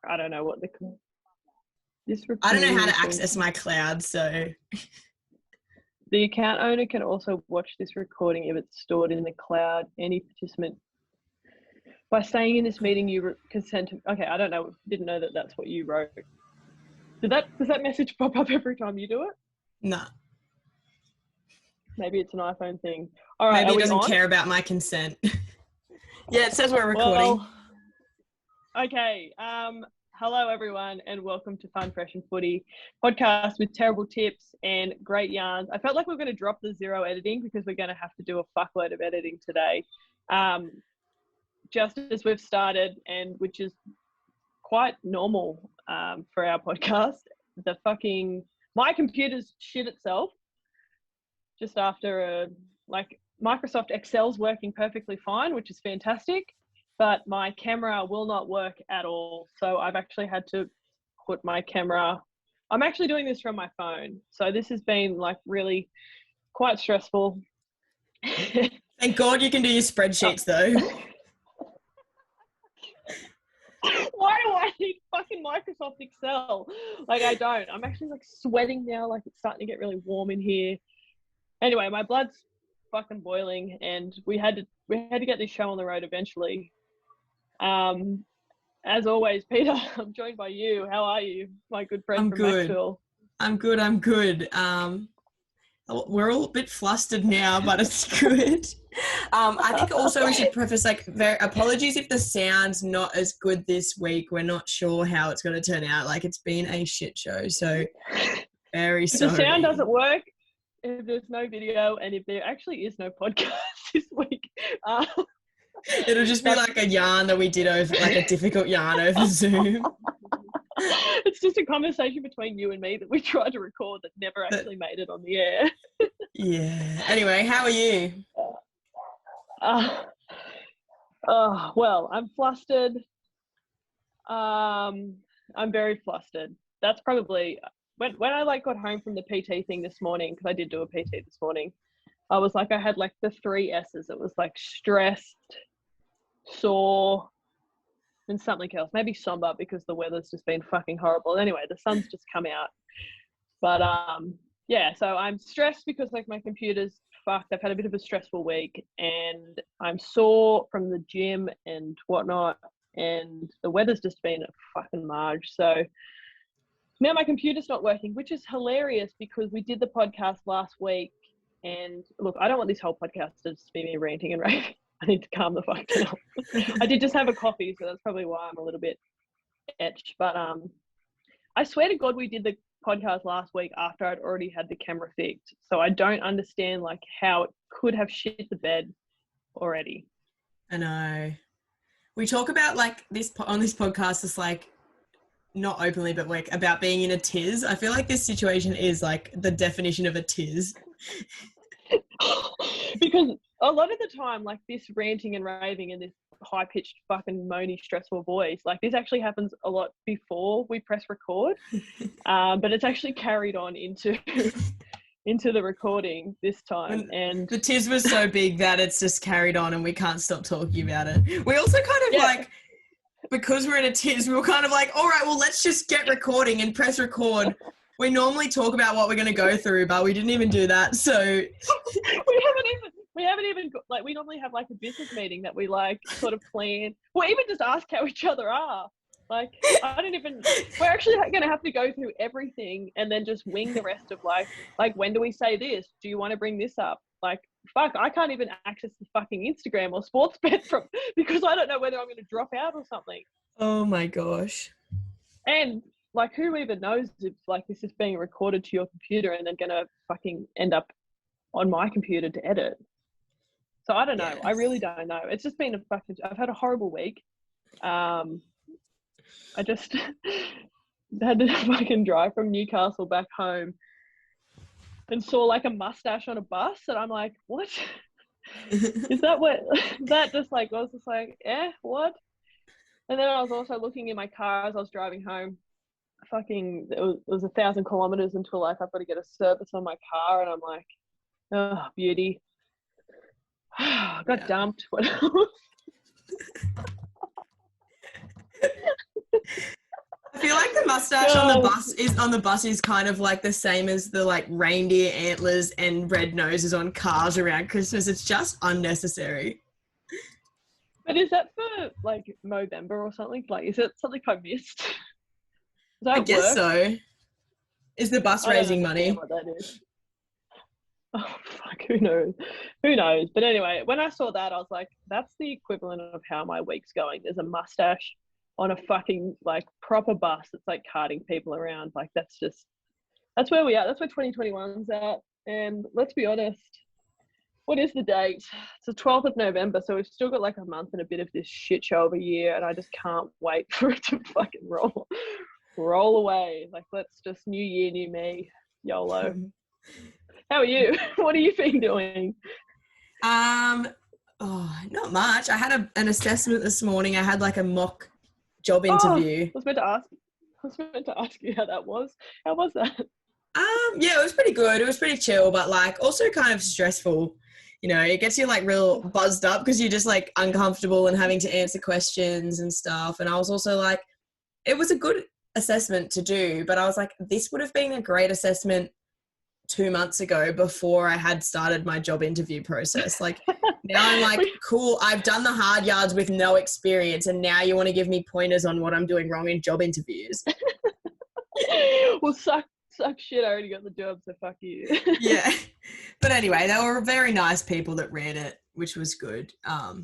I don't know what this I don't know how to recording access my cloud, so the account owner can also watch this recording if it's stored in the cloud. Any participant, by staying in this meeting, you consent to. Okay, I don't know. Didn't know that that's what you wrote. Does that message pop up every time you do it? no. Maybe it's an iPhone thing. All right, Maybe it doesn't care about my consent. Yeah, it says we're recording. Well, okay. Hello, everyone, and welcome to Fun Fresh Footy podcast with terrible tips and great yarns. I felt like we were going to drop the zero editing because we're going to have to do a fuckload of editing today. Just as we've started, and which is quite normal for our podcast. My computer's shit itself just after Microsoft Excel's working perfectly fine, which is fantastic, but my camera will not work at all. So I've actually had to put my camera. I'm actually doing this from my phone. So this has been like really quite stressful. Thank God you can do your spreadsheets though. Why do I need fucking Microsoft Excel? Like, I don't. I'm actually like sweating now. Like, it's starting to get really warm in here. Anyway, my blood's fucking boiling, and we had to get this show on the road eventually. As always, Peter, I'm joined by you. How are you, my good friend from Maxwell? I'm good. We're all a bit flustered now, but it's good. I think also we should preface, apologies if the sound's not as good this week. We're not sure how it's going to turn out. Like, it's been a shit show, so very sorry. If the sound doesn't work, if there's no video, and if there actually is no podcast this week, it'll just be like a yarn that we did over, like a difficult yarn over Zoom. It's just a conversation between you and me that we tried to record that never actually made it on the air. Yeah. Anyway, how are you? Well, I'm flustered. I'm very flustered. That's probably when I got home from the PT thing this morning, because I did do a PT this morning. I was like, I had like the 3 S's. It was like stressed, sore, and something else. Maybe somber, because the weather's just been fucking horrible. Anyway, the sun's just come out. But yeah, so I'm stressed because like my computer's fucked. I've had a bit of a stressful week, and I'm sore from the gym and whatnot, and the weather's just been a fucking Marge. So now my computer's not working, which is hilarious because we did the podcast last week, and look, I don't want this whole podcast to just be me ranting and raving. I need to calm the fuck down. I did just have a coffee, so that's probably why I'm a little bit etched. But I swear to God, we did the podcast last week after I'd already had the camera fixed. So I don't understand like how it could have shit the bed already. I know. We talk about like this on this podcast, it's like not openly, but like about being in a tiz. I feel like this situation is like the definition of a tiz. Because a lot of the time, like this ranting and raving and this high-pitched fucking moany stressful voice, like this actually happens a lot before we press record, but it's actually carried on into the recording this time. And the tiz was so big that it's just carried on and we can't stop talking about it. We also kind of like, because we're in a tiz, we were kind of like, all right, well, let's just get recording and press record. We normally talk about what we're going to go through, but we didn't even do that. So we haven't even like, we normally have like a business meeting that we like sort of plan, or even just ask how each other are. Like, we're actually going to have to go through everything and then just wing the rest of like, when do we say this? Do you want to bring this up? Like, fuck, I can't even access the fucking Instagram or sports bet because I don't know whether I'm going to drop out or something. Oh my gosh. And like, who even knows if like this is being recorded to your computer and then going to fucking end up on my computer to edit. So I don't know. Yes. I really don't know. It's just been I've had a horrible week. I just had to fucking drive from Newcastle back home and saw like a mustache on a bus, and I'm like, what? Is that what? That just like, I was just like, what? And then I was also looking in my car as I was driving home. Fucking, it was 1,000 kilometers until like I've got to get a service on my car, and I'm like, oh, beauty. I got dumped. What else? mustache on the bus is kind of like the same as the like reindeer antlers and red noses on cars around Christmas. It's just unnecessary. But is that for like Movember or something? Like, is it something I missed? I guess so. Is the bus raising money? What that is. Oh, fuck, who knows? Who knows? But anyway, when I saw that, I was like, that's the equivalent of how my week's going. There's a mustache on a fucking, like, proper bus that's, like, carting people around. Like, that's where we are. That's where 2021's at. And let's be honest, what is the date? It's the 12th of November, so we've still got, like, a month and a bit of this shit show of a year, and I just can't wait for it to fucking roll away. Like, let's just new year, new me. YOLO. How are you? What have you been doing? Not much. I had an assessment this morning. I had like a mock job interview. I was meant to ask you how that was. How was that? Yeah, it was pretty good. It was pretty chill, but like also kind of stressful. You know, it gets you like real buzzed up because you're just like uncomfortable and having to answer questions and stuff. And I was also like, it was a good assessment to do, but I was like, this would have been a great assessment 2 months ago before I had started my job interview process. Like now I'm like, cool, I've done the hard yards with no experience, and now you want to give me pointers on what I'm doing wrong in job interviews. Well, suck shit, I already got the job, so fuck you. Yeah. But anyway, they were very nice people that ran it, which was good.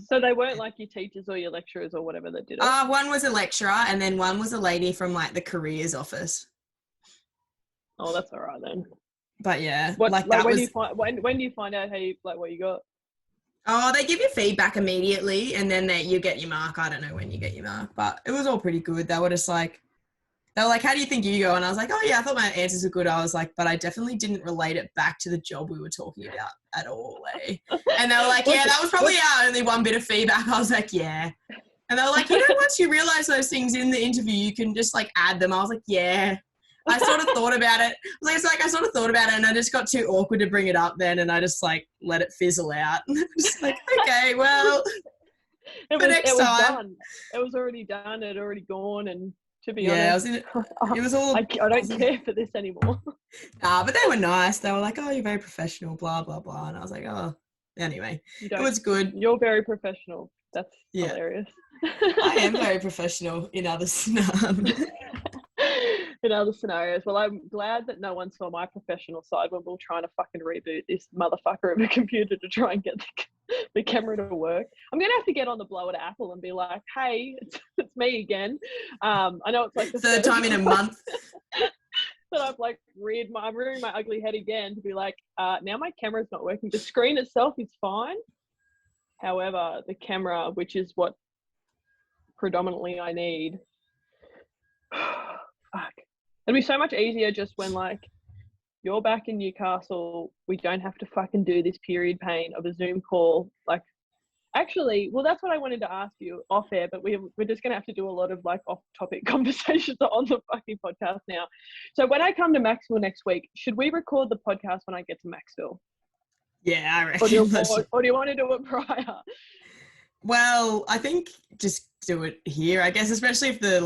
So they weren't like your teachers or your lecturers or whatever that did it? One was a lecturer, and then one was a lady from like the careers office. Oh, that's all right then. But yeah, when do you find out how you like what you got? Oh, they give you feedback immediately, and then you get your mark. I don't know when you get your mark, but it was all pretty good. They were like, how do you think you go? And I was like, oh yeah, I thought my answers were good. I was like, but I definitely didn't relate it back to the job we were talking about at all. And they were like, yeah, that was probably our only one bit of feedback. I was like, yeah. And they were like, once you realize those things in the interview, you can just like add them. I was like, yeah. I sort of thought about it. I sort of thought about it, and I just got too awkward to bring it up then, and I just like let it fizzle out. Just like, okay, well, next time. Done. It was already done. It had already gone, and to be honest, it was all. I don't care for this anymore. But they were nice. They were like, "Oh, you're very professional," blah blah blah, and I was like, "Oh." Anyway, it was good. You're very professional. That's hilarious. I am very professional in other in other scenarios. Well, I'm glad that no one saw my professional side when we were trying to fucking reboot this motherfucker of a computer to try and get the camera to work. I'm going to have to get on the blower to Apple and be like, hey, it's me again. I know it's like the third time in a month. But I've like I'm rearing my ugly head again to be like, now my camera's not working. The screen itself is fine. However, the camera, which is what predominantly I need, fuck. It'd be so much easier just when like you're back in Newcastle, we don't have to fucking do this period pain of a Zoom call. Like, actually, well, that's what I wanted to ask you off air, but we're just gonna have to do a lot of like off-topic conversations on the fucking podcast now. So when I come to Maxville next week, should we record the podcast when I get to Maxville? Yeah, I reckon. Or do you want to do it prior? Well, I think just do it here, I guess, especially if the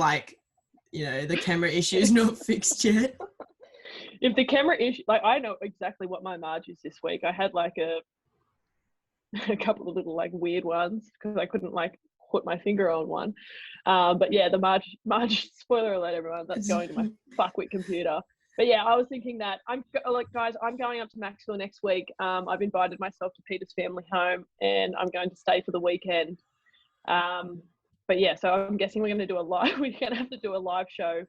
the camera issue is not fixed yet. If the camera issue, like I know exactly what my Marge is this week. I had like a couple of little like weird ones because I couldn't like put my finger on one. But yeah, the Marge, spoiler alert everyone, that's going to my fuckwit computer. But yeah, I was thinking that I'm going up to Maxville next week. I've invited myself to Peter's family home and I'm going to stay for the weekend. But yeah, so I'm guessing we're going to have to do a live show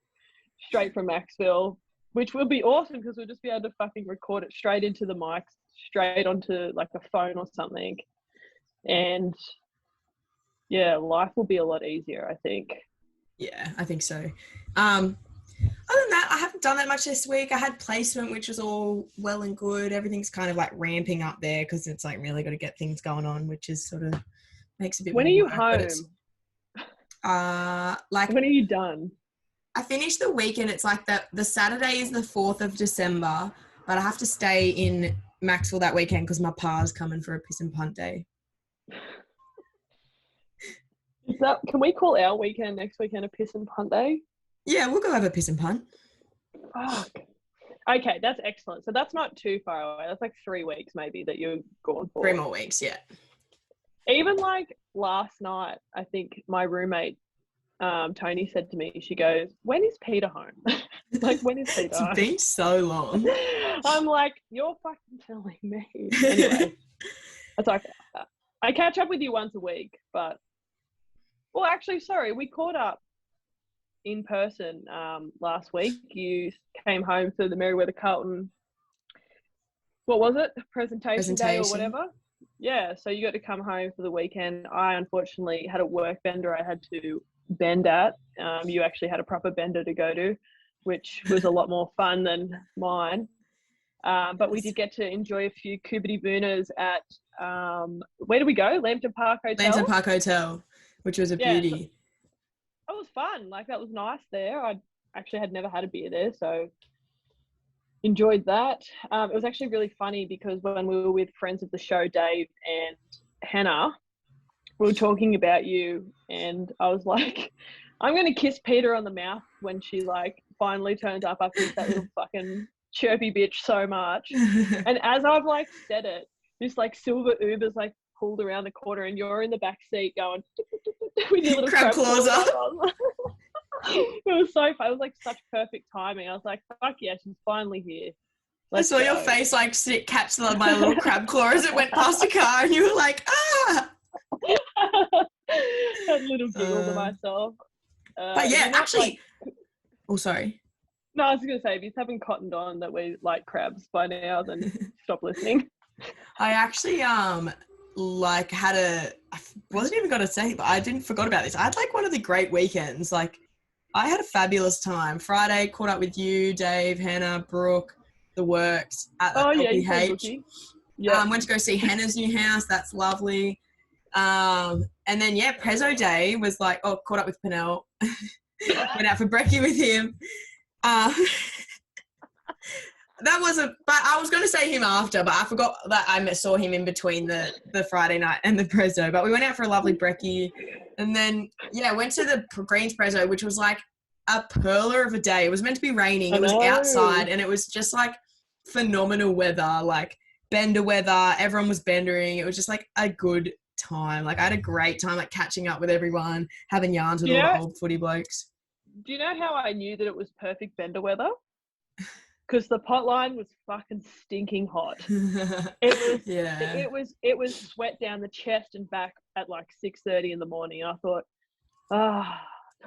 straight from Maxville, which will be awesome because we'll just be able to fucking record it straight into the mics, straight onto like a phone or something. And yeah, life will be a lot easier, I think. Yeah, I think so. Other than that, I haven't done that much this week. I had placement, which was all well and good. Everything's kind of like ramping up there because it's like really got to get things going on, which is sort of makes a bit. When are you home? When are you done? I finished the weekend. It's like the Saturday is the 4th of December, but I have to stay in Maxville that weekend because my pa's coming for a piss and punt day. Can we call our weekend next weekend a piss and punt day? Yeah, we'll go have a piss and punt. Fuck. Okay, that's excellent. So that's not too far away. That's like 3 weeks maybe that you're gone for. 3 more weeks, yeah. Even like last night, I think my roommate, Tony, said to me, she goes, "When is Peter home?" Like, when is Peter home? It's been so long. I'm like, you're fucking telling me. Anyway, that's okay. I catch up with you once a week, but, well, actually, sorry, we caught up in person last week. You came home to the Merriweather Carlton, what was it, presentation day or whatever. Yeah, so you got to come home for the weekend. I unfortunately had a work bender I had to bend at. You actually had a proper bender to go to, which was a lot more fun than mine. But we did get to enjoy a few Kubity Booners at, where did we go? Lambton Park Hotel? Lambton Park Hotel, which was a beauty. That was fun. Like, that was nice there. I actually had never had a beer there, so enjoyed that. It was actually really funny because when we were with friends of the show, Dave and Hannah, we were talking about you, and I was like, I'm going to kiss Peter on the mouth when she, like, finally turns up. I've missed that little fucking chirpy bitch so much. And as I've, like, said it, this, like, silver Uber's, like, pulled around the corner, and you're in the back seat going with your little crab claws on. It was so fun. It was like such perfect timing. I was like, fuck yeah, she's finally here. Let's I saw your face like catch my little crab claw as it went past the car, and you were like, ah! That little giggle to myself. But yeah, actually, oh, sorry. No, I was going to say, if you haven't cottoned on that we like crabs by now, then stop listening. I actually, like I wasn't even going to say, but I forgot about this. I had like one of the great weekends. Like, I had a fabulous time. Friday, caught up with you, Dave, Hannah, Brooke, the works at LPH. Yeah, went to go see Hannah's new house. That's lovely. And then, yeah, Presso Day was like, caught up with Penel. Went out for brekkie with him. That wasn't, but I was going to say him after, but I forgot that I saw him in between the Friday night and the Presso. But we went out for a lovely brekkie, and then went to the Greens Presso, which was like a perler of a day. It was meant to be raining. It was outside, and it was just like phenomenal weather, like bender weather. Everyone was bendering. It was just like a good time. Like, I had a great time, like catching up with everyone, having yarns with all the old footy blokes. Do you know how I knew that it was perfect bender weather? Because the pot line was fucking stinking hot. It was sweat down the chest and back at like 6:30 in the morning. I thought,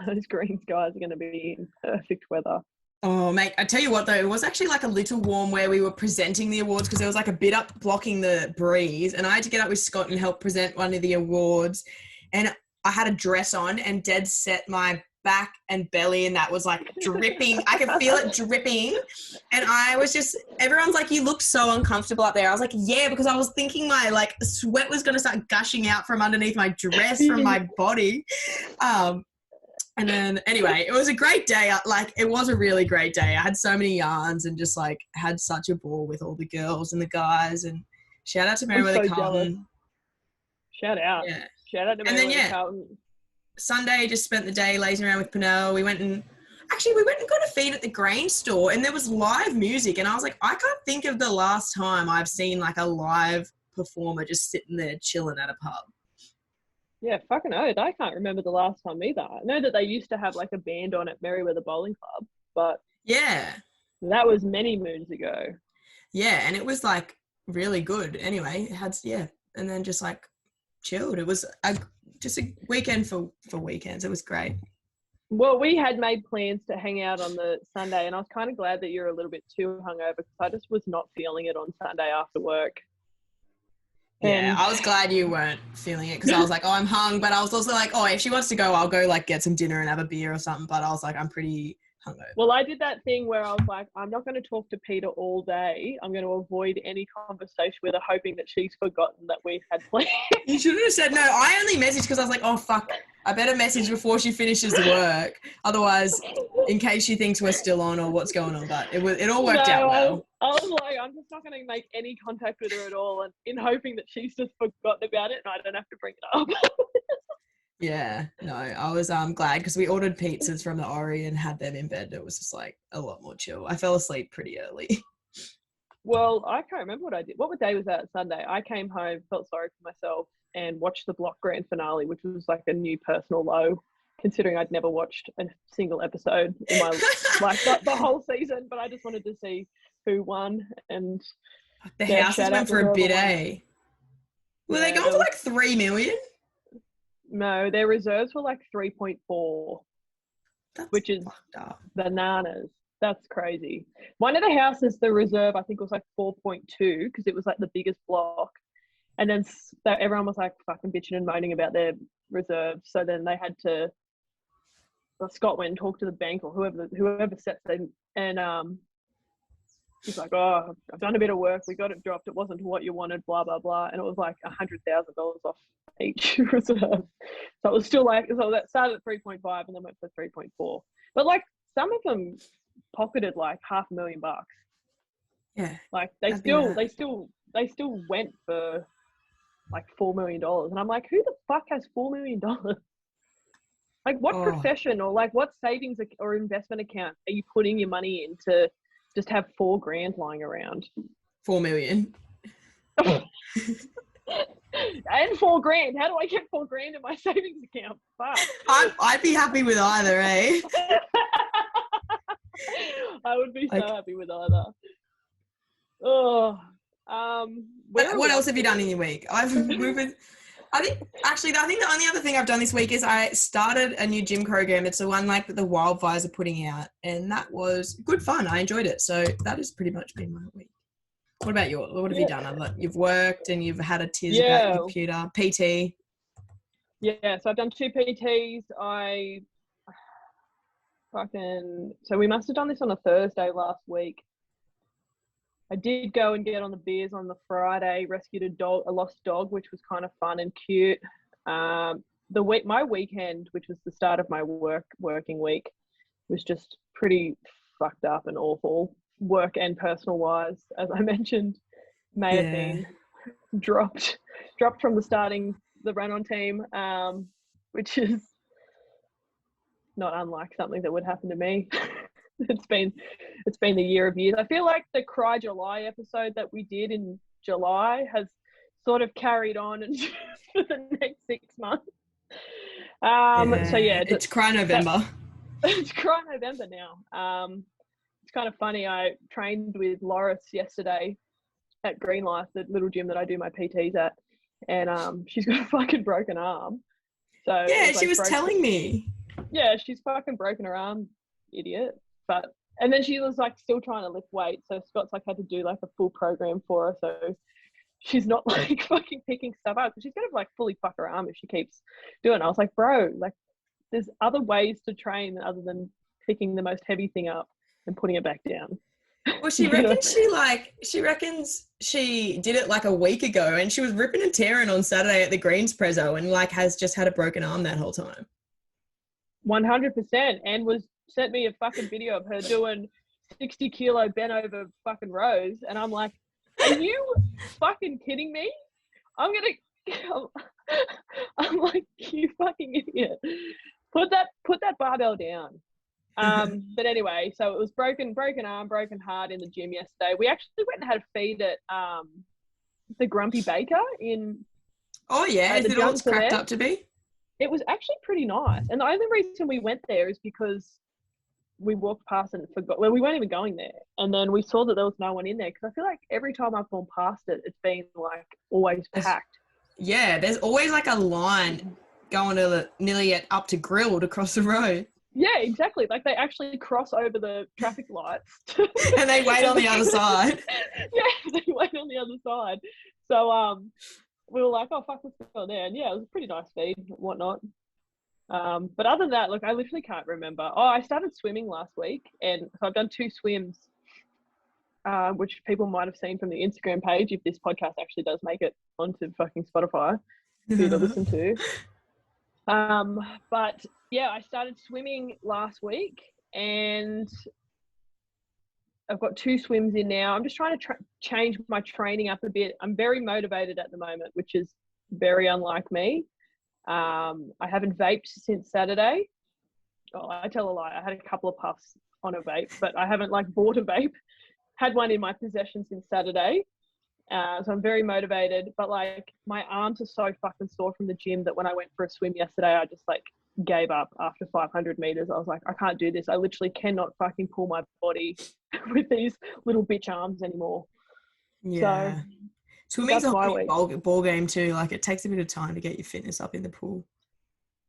those Greens guys are going to be in perfect weather. Oh, mate, I tell you what, though, it was actually like a little warm where we were presenting the awards because there was like a bit up blocking the breeze, and I had to get up with Scott and help present one of the awards, and I had a dress on and dead set my back and belly, and that was like dripping. I could feel it dripping, and I was just, everyone's like, you look so uncomfortable up there. I was like, yeah, because I was thinking my like sweat was going to start gushing out from underneath my dress from my body. And then anyway, it was a great day. Like, it was a really great day. I had so many yarns and just like had such a ball with all the girls and the guys, and shout out to Merriweather Carlton. Shout out to Merriweather Carlton. Sunday, just spent the day lazing around with Penel. We went and got a feed at the grain store, and there was live music, and I was like, I can't think of the last time I've seen like a live performer just sitting there chilling at a pub. Yeah, fucking oath. I can't remember the last time either. I know that they used to have like a band on at Merriweather Bowling Club, but yeah, that was many moons ago. Yeah, and it was like really good. Anyway, it had and then just like chilled. It was just a weekend for weekends. It was great. Well, we had made plans to hang out on the Sunday, and I was kind of glad that you're a little bit too hungover because I just was not feeling it on Sunday after work. Yeah, I was glad you weren't feeling it because I was like, I'm hung, but I was also like, if she wants to go, I'll go like get some dinner and have a beer or something. But I was like, I'm pretty hungover. Well, I did that thing where I was like, I'm not going to talk to Peter all day. I'm going to avoid any conversation with her, hoping that she's forgotten that we had plans. You should have said no. I only messaged because I was like, oh, fuck. I better message before she finishes work. Otherwise, in case she thinks we're still on or what's going on. But it all worked out well. I was like, I'm just not going to make any contact with her at all, and in hoping that she's just forgotten about it and I don't have to bring it up. Yeah, no, I was glad because we ordered pizzas from the Ori and had them in bed. It was just like a lot more chill. I fell asleep pretty early. Well, I can't remember what I did. What day was that? Sunday. I came home, felt sorry for myself, and watched the Block Grand Finale, which was like a new personal low, considering I'd never watched a single episode in my like the whole season. But I just wanted to see who won, and The yeah, houses shout out went to for a whoever bit, won. eh? Were they Yeah, going for like 3 million? no, their reserves were like 3.4, That's which is fucked up. bananas. That's crazy. One of the houses, the reserve, I think was like 4.2 because it was like the biggest block. And then everyone was like fucking bitching and moaning about their reserves. So then they had to, Scott went and talked to the bank or whoever sets them. And he's like, oh, I've done a bit of work. We got it dropped. It wasn't what you wanted, blah, blah, blah. And it was like $100,000 off each reserve. So it was still like, so that started at 3.5 and then went for 3.4. But like some of them pocketed like $500,000. Yeah. Like they still went for like $4 million. And I'm like, who the fuck has $4 million? Like what profession or like what savings or investment account are you putting your money in to just have $4,000 lying around? 4 million. And $4,000. How do I get $4,000 in my savings account? Fuck. I'd be happy with either, eh? I would be so happy with either. Oh, what else have you done in your week? I think the only other thing I've done this week is I started a new gym program. It's the one like that the Wildfires are putting out, and that was good fun. I enjoyed it. So that has pretty much been my week. What about you? What have you done? You've worked and you've had a tiz about your computer, PT. Yeah, so I've done 2 PTs. So we must have done this on a Thursday last week. I did go and get on the beers on the Friday, rescued a lost dog, which was kind of fun and cute. My weekend, which was the start of my working week, was just pretty fucked up and awful, work and personal wise, as I mentioned. May have been dropped from the run-on team, which is not unlike something that would happen to me. It's been the year of years. I feel like the Cry July episode that we did in July has sort of carried on for the next 6 months. So yeah, it's Cry November. It's Cry November now. It's kind of funny. I trained with Loris yesterday at Green Life, the little gym that I do my PTs at, and she's got a fucking broken arm. So yeah, she was telling me. Yeah, she's fucking broken her arm, idiot. And then she was like still trying to lift weights, so Scott's like had to do like a full program for her, so she's not like fucking picking stuff up because she's gonna like fully fuck her arm if she keeps doing it. I was like, bro, like there's other ways to train other than picking the most heavy thing up and putting it back down. Well, she reckons she did it like a week ago, and she was ripping and tearing on Saturday at the Greens Presso, and like has just had a broken arm that whole time. 100%, and sent me a fucking video of her doing 60 kilo bent over fucking rows, and I'm like, are you fucking kidding me? I'm like, you fucking idiot. Put that barbell down. But anyway, so it was broken arm, broken heart in the gym yesterday. We actually went and had a feed at the Grumpy Baker in. Oh yeah, is it all it's cracked up to be? It was actually pretty nice, and the only reason we went there is because we walked past and forgot. Well, we weren't even going there, and then we saw that there was no one in there because I feel like every time I've gone past it, it's been like always packed. Yeah, there's always like a line going to nearly up to Grilled across the road. Yeah, exactly. Like they actually cross over the traffic lights. And they wait on the other side. Yeah, they wait on the other side. So we were like, oh fuck, let's go there. And yeah, it was a pretty nice feed and whatnot. But other than that, look, I literally can't remember. Oh, I started swimming last week, and so I've done 2 swims, which people might have seen from the Instagram page if this podcast actually does make it onto fucking Spotify for you to listen to. But yeah, I started swimming last week, and I've got 2 swims in now. I'm just trying to change my training up a bit. I'm very motivated at the moment, which is very unlike me. I haven't vaped since Saturday. Oh, I tell a lie. I had a couple of puffs on a vape, but I haven't like bought a vape. Had one in my possession since Saturday. So I'm very motivated, but like my arms are so fucking sore from the gym that when I went for a swim yesterday, I just like gave up after 500 meters. I was like, I can't do this. I literally cannot fucking pull my body with these little bitch arms anymore. Yeah. So swimming's that's a my whole week. ball game too. Like it takes a bit of time to get your fitness up in the pool.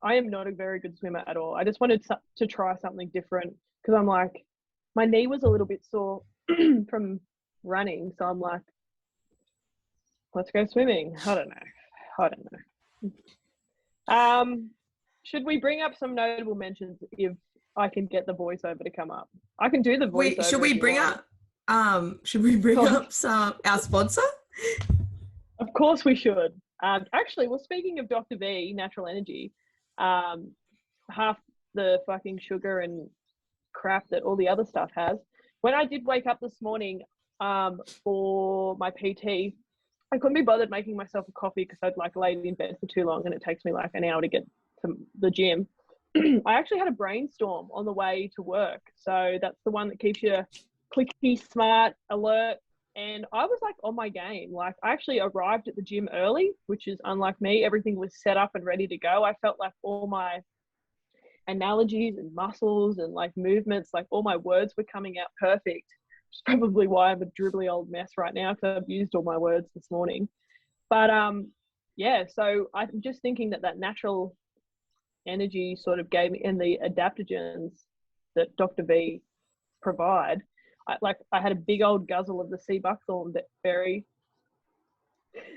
I am not a very good swimmer at all. I just wanted to try something different because I'm like, my knee was a little bit sore from running. So I'm like, let's go swimming. I don't know. Should we bring up some notable mentions if I can get the voiceover to come up? I can do the voiceover. Should we bring up some our sponsor? Of course we should. Actually, well, speaking of Dr. V, Natural Energy, half the fucking sugar and crap that all the other stuff has. When I did wake up this morning for my PT, I couldn't be bothered making myself a coffee because I'd like laid in bed for too long and it takes me like an hour to get to the gym. I actually had a brainstorm on the way to work. So that's the one that keeps you clicky, smart, alert. And I was like on my game. Like I actually arrived at the gym early, which is unlike me. Everything was set up and ready to go. I felt like all my analogies and muscles and like movements, like all my words were coming out perfect. Which is probably why I'm a dribbly old mess right now because I've used all my words this morning. But yeah, so I'm just thinking that natural energy sort of gave me, and the adaptogens that Dr. V provide. I had a big old guzzle of the sea buckthorn berry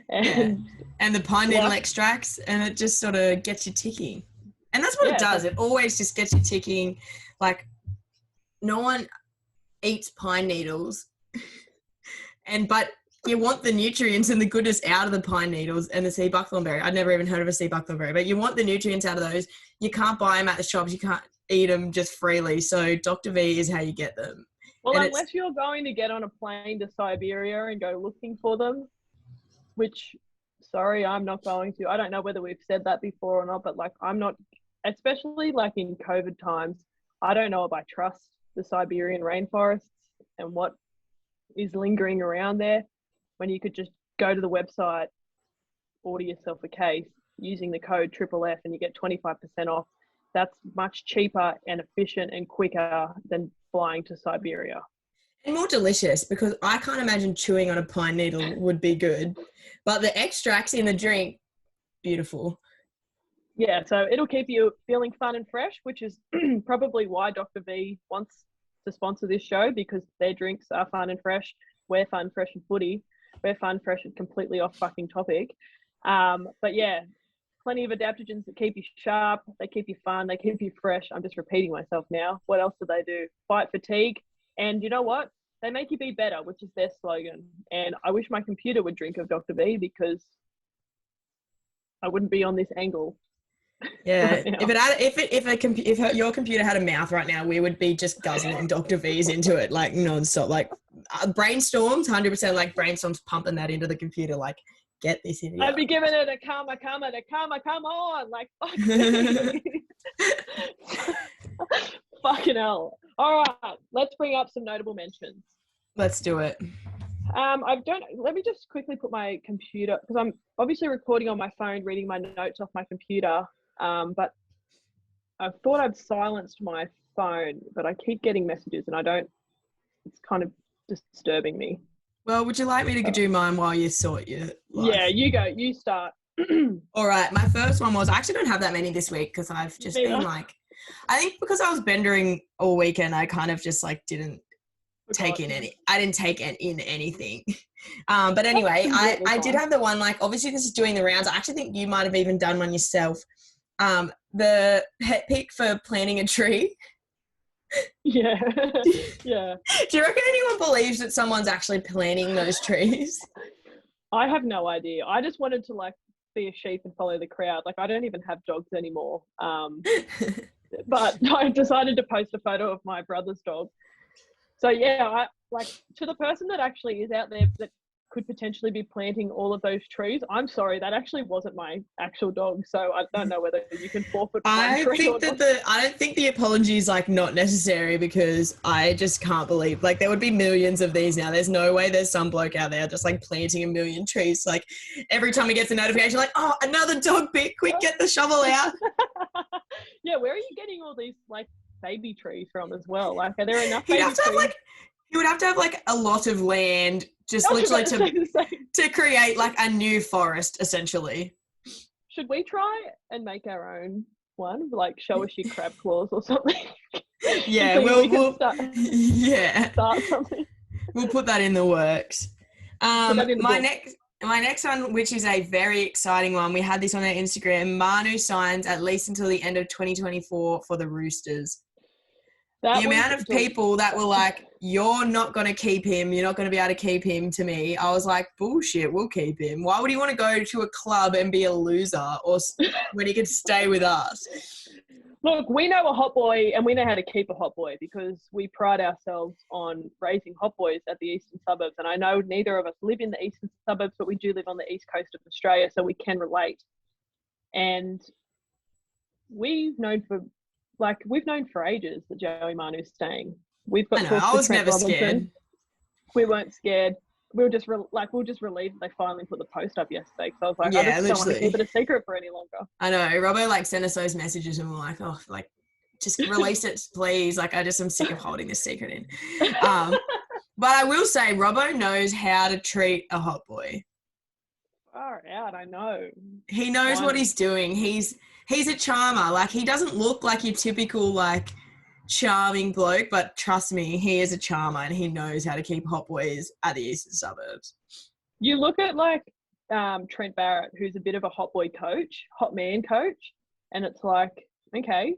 and the pine needle extracts, and it just sort of gets you ticking. And that's what it does. It always just gets you ticking. Like no one eats pine needles, but you want the nutrients and the goodness out of the pine needles and the sea buckthorn berry. I'd never even heard of a sea buckthorn berry, but you want the nutrients out of those. You can't buy them at the shops. You can't eat them just freely. So Dr. V is how you get them. Well, and unless you're going to get on a plane to Siberia and go looking for them, which, sorry, I'm not going to. I don't know whether we've said that before or not, but like I'm not, especially like in COVID times, I don't know if I trust the Siberian rainforests and what is lingering around there when you could just go to the website, order yourself a case using the code FFF and you get 25% off. That's much cheaper and efficient and quicker than flying to Siberia. And more delicious because I can't imagine chewing on a pine needle would be good. But the extracts in the drink, beautiful. Yeah, so it'll keep you feeling fun and fresh, which is probably why Dr. V wants to sponsor this show because their drinks are fun and fresh. We're fun, fresh and footy. We're fun, fresh and completely off fucking topic. But yeah, plenty of adaptogens that keep you sharp. They keep you fun. They keep you fresh. I'm just repeating myself now. What else do they do? Fight fatigue. And you know what? They make you be better, which is their slogan. And I wish my computer would drink of Dr. V because I wouldn't be on this angle. Yeah, right if your computer had a mouth right now, we would be just guzzling Dr. V's into it like non-stop. Like brainstorms, 100% like brainstorms pumping that into the computer. Like, get this in here. I'd be giving it a come on, like fucking hell. All right, let's bring up some notable mentions. Let's do it. Let me just quickly put my computer, because I'm obviously recording on my phone, reading my notes off my computer, but I thought I'd silenced my phone, but I keep getting messages and it's kind of disturbing me. Well, would you like me to do mine while you sort your life? Yeah, you go. You start. All right. My first one was, I actually don't have that many this week because I've just been like, I think because I was bendering all weekend, I kind of just like didn't take in anything. But anyway, I did have the one, like, obviously this is doing the rounds. I actually think you might have even done one yourself. The pet pick for planting a tree. Yeah. Yeah. Do you reckon anyone believes that someone's actually planting those trees? I have no idea. I just wanted to like be a sheep and follow the crowd. Like I don't even have dogs anymore. But I decided to post a photo of my brother's dog. So yeah, I like, to the person that actually is out there that could potentially be planting all of those trees. I'm sorry, that actually wasn't my actual dog, so I don't know whether you can forfeit one tree or not. I don't think the apology is like not necessary, because I just can't believe, like, there would be millions of these now. There's no way there's some bloke out there just like planting a million trees. Like every time he gets a notification, like, oh, another dog bit, quick, get the shovel out. Yeah, where are you getting all these like baby trees from as well? Like, are there enough baby trees? He would have to have like a lot of land, just literally to create like a new forest, essentially. Should we try and make our own one? Like, show us your crab claws or something. Yeah, we'll start something. We'll put that in the works. My next one, which is a very exciting one, we had this on our Instagram. Manu signs at least until the end of 2024 for the Roosters. The amount of people that were like, you're not going to keep him, you're not going to be able to keep him, to me, I was like, bullshit, we'll keep him. Why would he want to go to a club and be a loser or when he could stay with us? Look, we know a hot boy and we know how to keep a hot boy, because we pride ourselves on raising hot boys at the eastern suburbs. And I know neither of us live in the eastern suburbs, but we do live on the east coast of Australia, so we can relate. And we've known for ages that Joey Manu's staying. We've got. I was never scared. We weren't scared. We were just relieved they finally put the post up yesterday. Because I was like, yeah, I just don't want to keep it a secret for any longer. I know. Robbo like sent us those messages and we're like, oh, like just release it, please. Like I just am sick of holding this secret in. But I will say, Robbo knows how to treat a hot boy. Far out, I know. He knows what he's doing. He's a charmer. Like, he doesn't look like your typical, like, charming bloke, but trust me, he is a charmer and he knows how to keep hot boys at the eastern suburbs. You look at, like, Trent Barrett, who's a bit of a hot boy coach, hot man coach, and it's like, okay,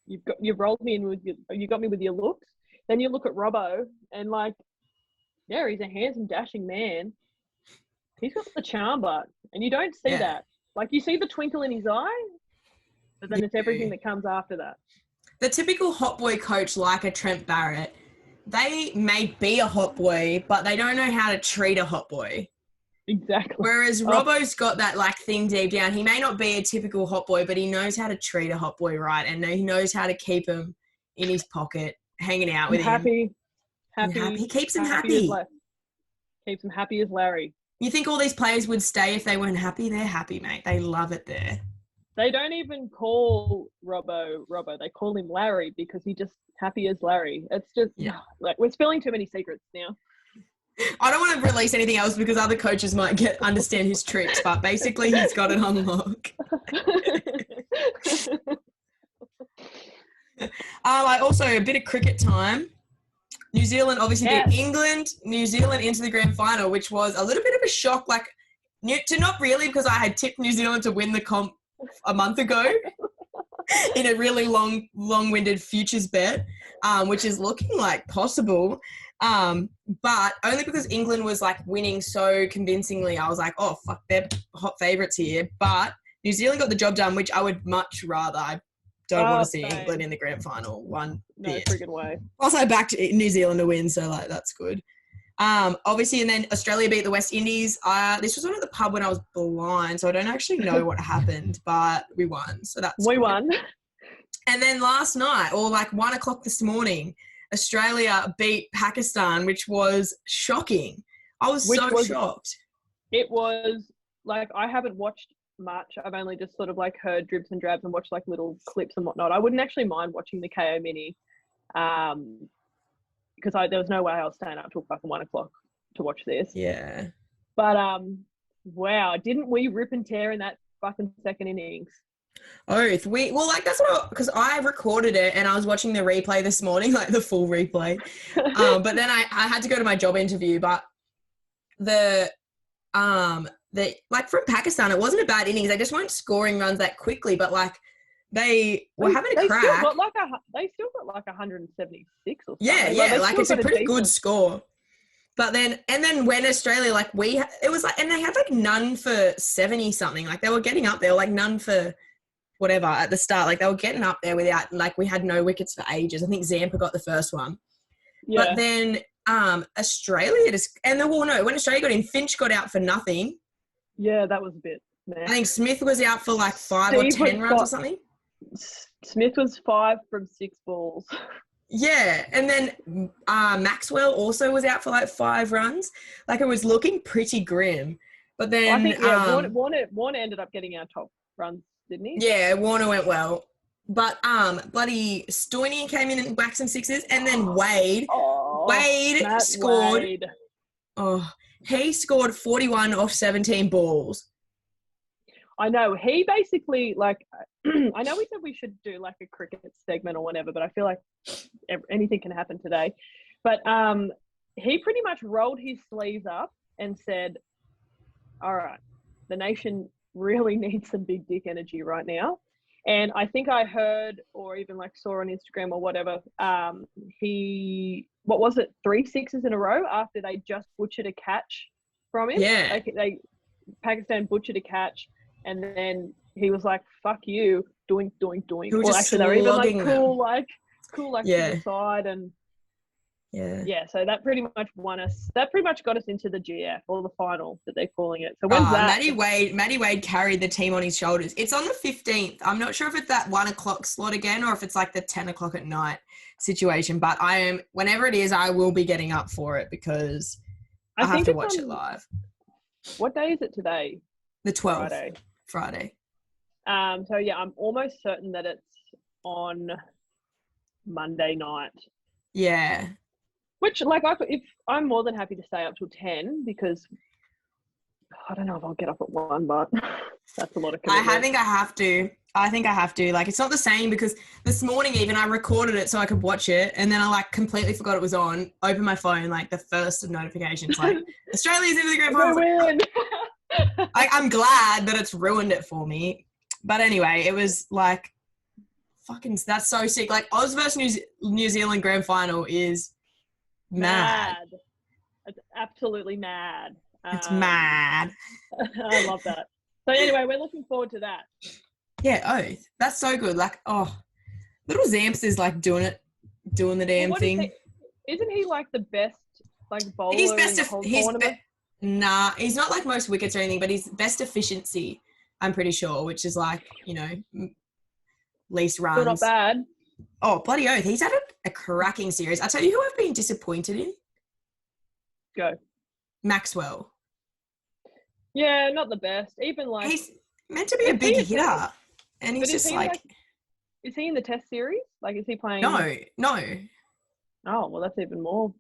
you've rolled me in you got me with your looks. Then you look at Robbo and, like, yeah, he's a handsome, dashing man. He's got the charm, and you don't see that. Like, you see the twinkle in his eye, but then it's everything that comes after that. The typical hot boy coach, like a Trent Barrett, they may be a hot boy, but they don't know how to treat a hot boy. Exactly. Whereas Robbo's got that, like, thing deep down. He may not be a typical hot boy, but he knows how to treat a hot boy right, and he knows how to keep him in his pocket, hanging out with him. Happy. He keeps him happy. Keeps him happy as Larry. You think all these players would stay if they weren't happy? They're happy, mate. They love it there. They don't even call Robbo. They call him Larry because he's just happy as Larry. It's just, like, we're spilling too many secrets now. I don't want to release anything else because other coaches might understand his tricks, but basically he's got it on lock. I also, a bit of cricket time. New Zealand obviously beat England, New Zealand into the grand final, which was a little bit of a shock. Like, not really, because I had tipped New Zealand to win the comp a month ago in a really long-winded futures bet, which is looking like possible. But only because England was, like, winning so convincingly, I was like, oh, fuck, they're hot favourites here. But New Zealand got the job done, which I would much rather. I don't want to see England in the grand final. No friggin' way. Also, I backed New Zealand to win, so, like, that's good. Obviously, and then Australia beat the West Indies. This was on at the pub when I was blind, so I don't actually know what happened, but we won. So we won. And then last night, or like 1 o'clock this morning, Australia beat Pakistan, which was shocking. I was shocked. It was like, I haven't watched much. I've only just sort of like heard dribs and drabs and watched like little clips and whatnot. I wouldn't actually mind watching the KO mini, because there was no way I was staying up till fucking 1 o'clock to watch this. Yeah. But wow, didn't we rip and tear in that fucking second innings? That's what, because I recorded it and I was watching the replay this morning, like the full replay. But then I had to go to my job interview. But like from Pakistan, it wasn't a bad innings. They just weren't scoring runs that quickly, but like they were having a crack. They still got like 176 or something. Yeah, like it's a pretty good score. But then when Australia, like it was like, and they had like none for 70 something. Like they were getting up there, like none for whatever at the start. Like they were getting up there without, like we had no wickets for ages. I think Zampa got the first one. Yeah. But then Australia just, and the well, no, when Australia got in, Finch got out for nothing. Yeah, that was a bit meh. I think Smith was out for like 5 or 10 runs or something. Smith was 5 from 6 balls. Yeah, and then Maxwell also was out for like 5 runs. Like, it was looking pretty grim. But then I think Warner ended up getting our top runs, didn't he? yeah, Warner went well. But bloody Stoynier came in and whacked some sixes, and then Wade scored. Wade. Oh, he scored 41 off 17 balls. I know. He basically, like, I know we said we should do like a cricket segment or whatever, but I feel like anything can happen today. But he pretty much rolled his sleeves up and said, all right, the nation really needs some big dick energy right now. And I think I heard or even like saw on Instagram or whatever, what was it, 3 sixes in a row after they just butchered a catch from him? Yeah. Pakistan butchered a catch, and then he was like, fuck you, doink, doink, doink. He was just actually, they were even like cool, like yeah. to the side. And yeah, so that pretty much won us. That pretty much got us into the GF or the final that they're calling it. So when's that? Matty Wade carried the team on his shoulders. It's on the 15th. I'm not sure if it's that 1 o'clock slot again or if it's like the 10 o'clock at night situation. But whenever it is, I will be getting up for it because I have to watch it live. What day is it today? The 12th. Friday. So yeah, I'm almost certain that it's on Monday night. Yeah. Which, like, if I'm more than happy to stay up till 10 because I don't know if I'll get up at 1, but that's a lot of commitment. I think I have to. Like, it's not the same because this morning even I recorded it so I could watch it, and then I like completely forgot it was on. Opened my phone, like the first of notifications, like Australia's in the grand final. I'm glad that it's ruined it for me. But anyway, it was like fucking. That's so sick. Like Oz versus New Zealand grand final is mad. It's absolutely mad. It's mad. I love that. So anyway, we're looking forward to that. Yeah, that's so good. Like, little Zamps is like doing the damn thing. Isn't he like the best like bowler he's in the whole tournament? Nah, he's not like most wickets or anything, but he's best efficiency, I'm pretty sure, which is like, least runs. Still not bad. Oh, bloody oath. He's had a cracking series. I tell you who I've been disappointed in. Go. Maxwell. Yeah, not the best. Even like... He's meant to be a big hitter. And he's just like... Is he in the test series? Like, is he playing... No. Oh, well, that's even more.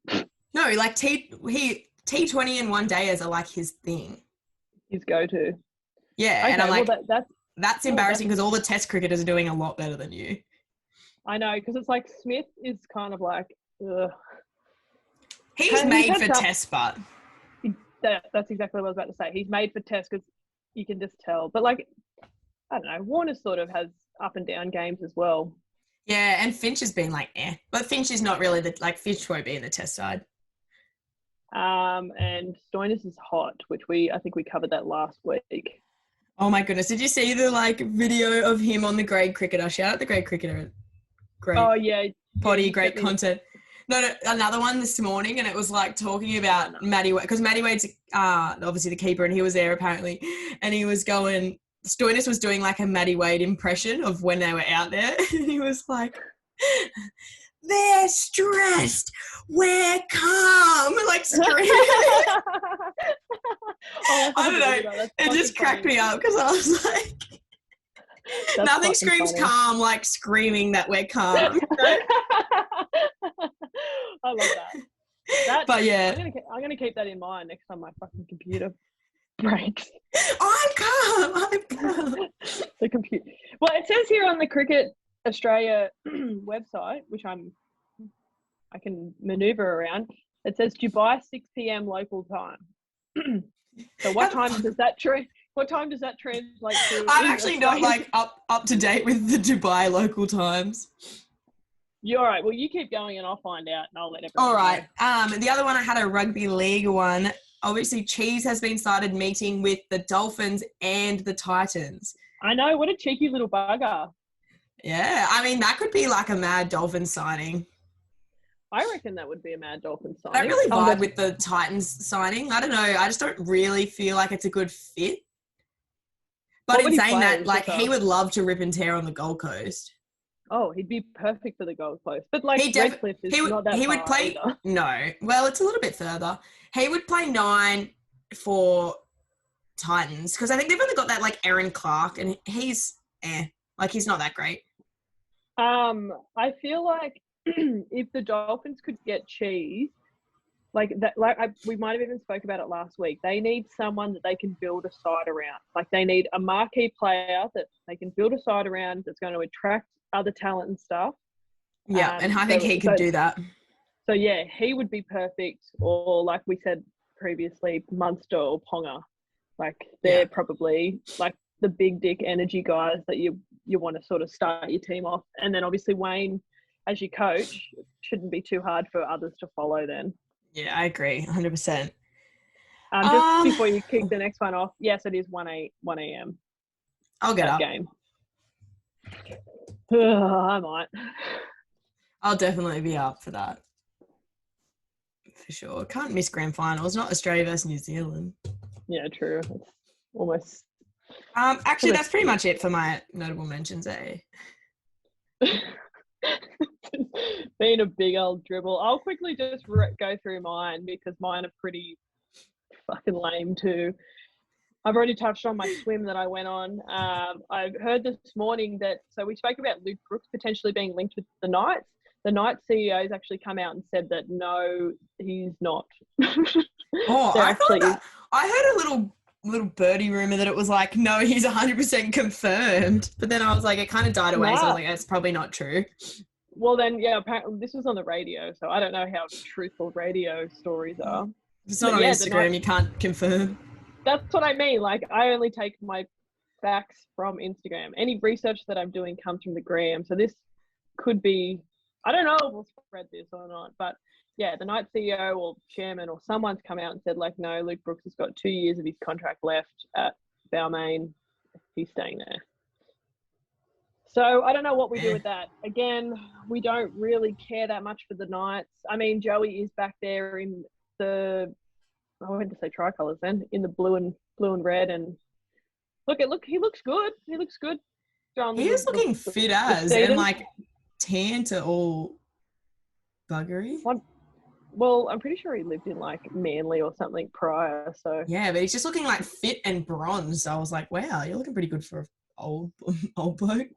No, like T20 and one dayers are like his thing. His go-to. Yeah, okay, and I'm like, well, that's embarrassing because all the test cricketers are doing a lot better than you. I know, because it's like Smith is kind of like, ugh. He's made for test, but... That's exactly what I was about to say. He's made for test because you can just tell. But like, I don't know, Warner sort of has up and down games as well. Yeah, and Finch has been like, But Finch is not really Finch won't be in the test side. And Stoinis is hot, which I think we covered that last week. Oh my goodness. Did you see the video of him on the Grade Cricketer? Shout out the Grade Cricketer. Great. Oh yeah. Potty, great content. No, another one this morning, and it was like talking about Matty Wade, because Matty Wade's obviously the keeper, and he was there apparently, and he was going, Stoinis was doing like a Matty Wade impression of when they were out there, and he was like, they're stressed, we're calm, like screaming. I don't know, it just cracked me up because I was like, nothing screams funny. Calm like screaming that we're calm. I love that. But yeah, I'm gonna keep that in mind next time my fucking computer breaks. I'm calm. The computer. Well, it says here on the Cricket Australia website, which I can maneuver around. It says Dubai 6 p.m. local time. So what time does that translate to? I'm actually not like up to date with the Dubai local times. You're all right. Well, you keep going and I'll find out and I'll let everyone All right. know. The other one, I had a rugby league one. Obviously, Cheese has been started meeting with the Dolphins and the Titans. I know. What a cheeky little bugger. Yeah. I mean, that could be like a mad Dolphins signing. I reckon that would be a Mad Dolphins signing. I don't really vibe with the Titans signing. I don't know. I just don't really feel like it's a good fit. But in saying that, like, he would love to rip and tear on the Gold Coast. Oh, he'd be perfect for the Gold Coast. But, like, Redcliffe is not that far. He would play... Either. No. Well, it's a little bit further. He would play 9 for Titans because I think they've only got that, like, Aaron Clark, and he's like, he's not that great. I feel like if the Dolphins could get Cheese, like that, we might have even spoke about it last week. They need someone that they can build a side around. Like they need a marquee player that they can build a side around that's going to attract other talent and stuff. Yeah, and I think he could do that. So yeah, he would be perfect. Or like we said previously, Munster or Ponga. Like they're probably like the big dick energy guys that you want to sort of start your team off. And then obviously Wayne, as your coach, shouldn't be too hard for others to follow then. Yeah, I agree, 100%. Just before you kick the next one off, yes, it is 1 a.m. I'll get up. Game. I might. I'll definitely be up for that. For sure. Can't miss grand finals, not Australia versus New Zealand. Yeah, true. It's almost... Actually, that's pretty much it for my notable mentions, Being a big old dribble. I'll quickly just go through mine because mine are pretty fucking lame too. I've already touched on my swim that I went on. I've heard this morning that, so we spoke about Luke Brooks potentially being linked with the Knights. The Knights CEO has actually come out and said that no, he's not. I thought that. I heard a little birdie rumor that it was like, no, he's 100% confirmed. But then I was like, it kind of died away. So I was like, that's probably not true. Well, then, yeah, apparently this was on the radio, so I don't know how truthful radio stories are. If it's not on Instagram, you can't confirm. That's what I mean. Like, I only take my facts from Instagram. Any research that I'm doing comes from the gram. So this could be, I don't know if we'll spread this or not, but yeah, the Knight CEO or chairman or someone's come out and said, like, no, Luke Brooks has got 2 years of his contract left at Balmain. He's staying there. So I don't know what we do with that. Again, we don't really care that much for the Knights. I mean, Joey is back there in the, I went to say tricolours then, in the blue and red. And look, he looks good. He looks good. He is looking fit as, and like tan to all buggery. Well, I'm pretty sure he lived in like Manly or something prior. So yeah, but he's just looking like fit and bronzed. I was like, wow, you're looking pretty good for an old bloke.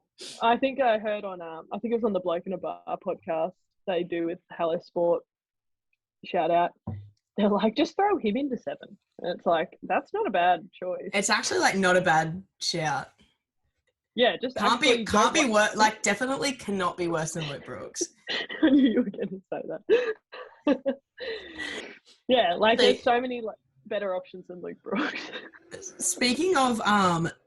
I think I heard on, I think it was on the Bloke in a Bar podcast they do with Hello Sport. Shout out. They're like, just throw him into 7. And it's like, that's not a bad choice. It's actually like not a bad shout. Yeah, just can't be worse. Like, definitely cannot be worse than Luke Brooks. I knew you were going to say that. Yeah, like there's so many like better options than Luke Brooks. Speaking of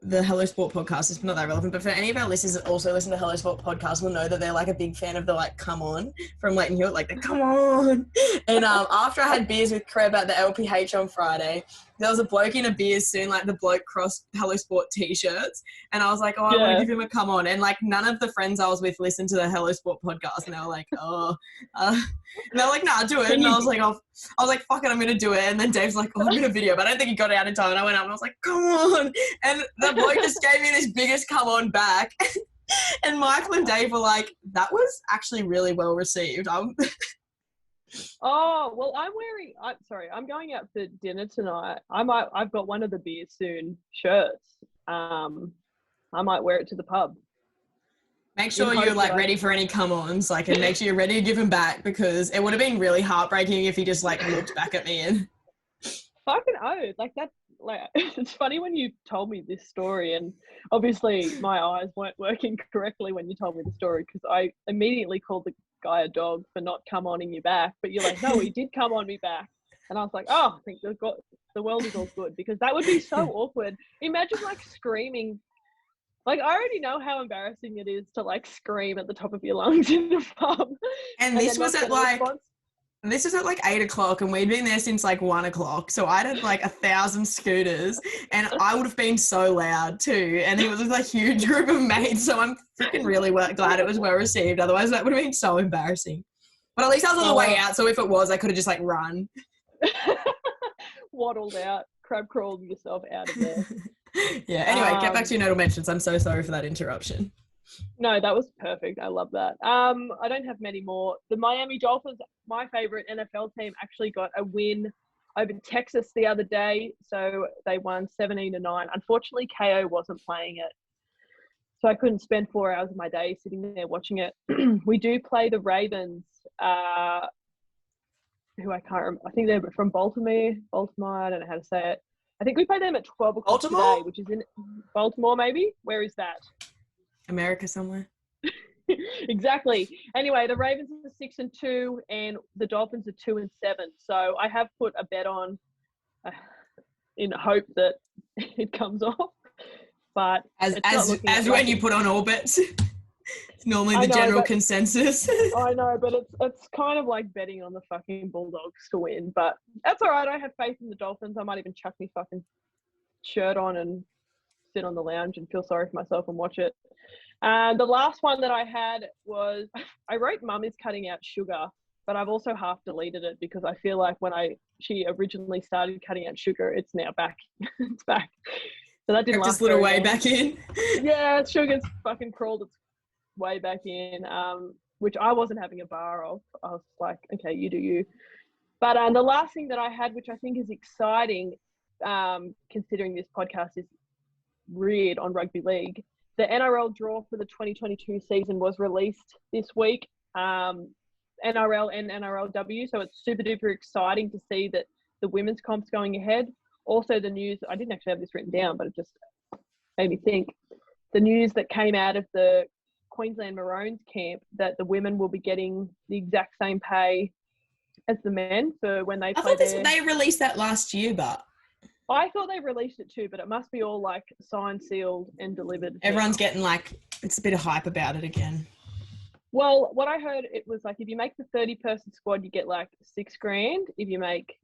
the Hello Sport podcast, it's not that relevant, but for any of our listeners that also listen to Hello Sport podcast will know that they're like a big fan of the like come on from Leighton Hewitt, like the come on. And after I had beers with Creb at the LPH on Friday, there was a bloke in a beer soon, like the bloke crossed Hello Sport t-shirts, and I was like, oh, I want to give him a come on. And like none of the friends I was with listened to the Hello Sport podcast, and they were like, and they're like, nah, do it. And I was like, fuck it, I'm gonna do it. And then Dave's like, oh, I'm gonna video, but I don't think he got it out in time. And I went up and I was like, come on. And the bloke just gave me this biggest come on back. And Michael and Dave were like, that was actually really well received. Oh, well, I'm going out for dinner tonight. I've got one of the Beer Soon shirts. I might wear it to the pub. Make sure you're like ready for any come-ons, like, and make sure you're ready to give him back, because it would have been really heartbreaking if he just like looked back at me and fucking oath. Like that, like it's funny when you told me this story, and obviously my eyes weren't working correctly when you told me the story, because I immediately called the guy a dog for not come on in your back, but you're like, no, he did come on me back. And I was like, oh, I think the world is all good, because that would be so awkward. Imagine like screaming. Like, I already know how embarrassing it is to like scream at the top of your lungs in the pub. And this was at like 8 o'clock, and we'd been there since like 1 o'clock. So I'd had like 1,000 scooters, and I would have been so loud too. And it was a huge group of mates. So I'm freaking really glad it was well received. Otherwise, that would have been so embarrassing. But at least I was on the way out, so if it was, I could have just like run. Waddled out, crab crawled yourself out of there. Yeah, anyway, get back to your notable mentions. I'm so sorry for that interruption. No, that was perfect. I love that. I don't have many more. The Miami Dolphins, my favorite NFL team, actually got a win over Texas the other day. So they won 17-9. Unfortunately, KO wasn't playing it. So I couldn't spend 4 hours of my day sitting there watching it. We do play the Ravens, who I can't remember. I think they're from Baltimore. I don't know how to say it. I think we play them at 12 o'clock Baltimore? today, which is in Baltimore, maybe. Where is that? America somewhere. Exactly. Anyway, the Ravens are 6-2 and the Dolphins are 2-7. So I have put a bet on in hope that it comes off. But as when you put on all bets, it's normally the general consensus. I know, but it's kind of like betting on the fucking Bulldogs to win. But that's all right. I have faith in the Dolphins. I might even chuck my fucking shirt on and sit on the lounge and feel sorry for myself and watch it. The last one that I had was, I wrote Mum is cutting out sugar, but I've also half deleted it because I feel like when she originally started cutting out sugar, it's now back. It's back. So that didn't last. Just a little way back in. Yeah, sugar's fucking crawled its way back in, which I wasn't having a bar of. I was like, okay, you do you. But the last thing that I had, which I think is exciting, considering this podcast is reared on rugby league, the NRL draw for the 2022 season was released this week, NRL and NRLW. So it's super duper exciting to see that the women's comp's going ahead. Also the news, I didn't actually have this written down, but it just made me think. The news that came out of the Queensland Maroons camp that the women will be getting the exact same pay as the men for when they play. They released that last year, but I thought they released it too, but it must be all like signed, sealed, and delivered. Everyone's getting like, it's a bit of hype about it again. Well, what I heard, it was like if you make the 30-person squad, you get like $6,000. If you make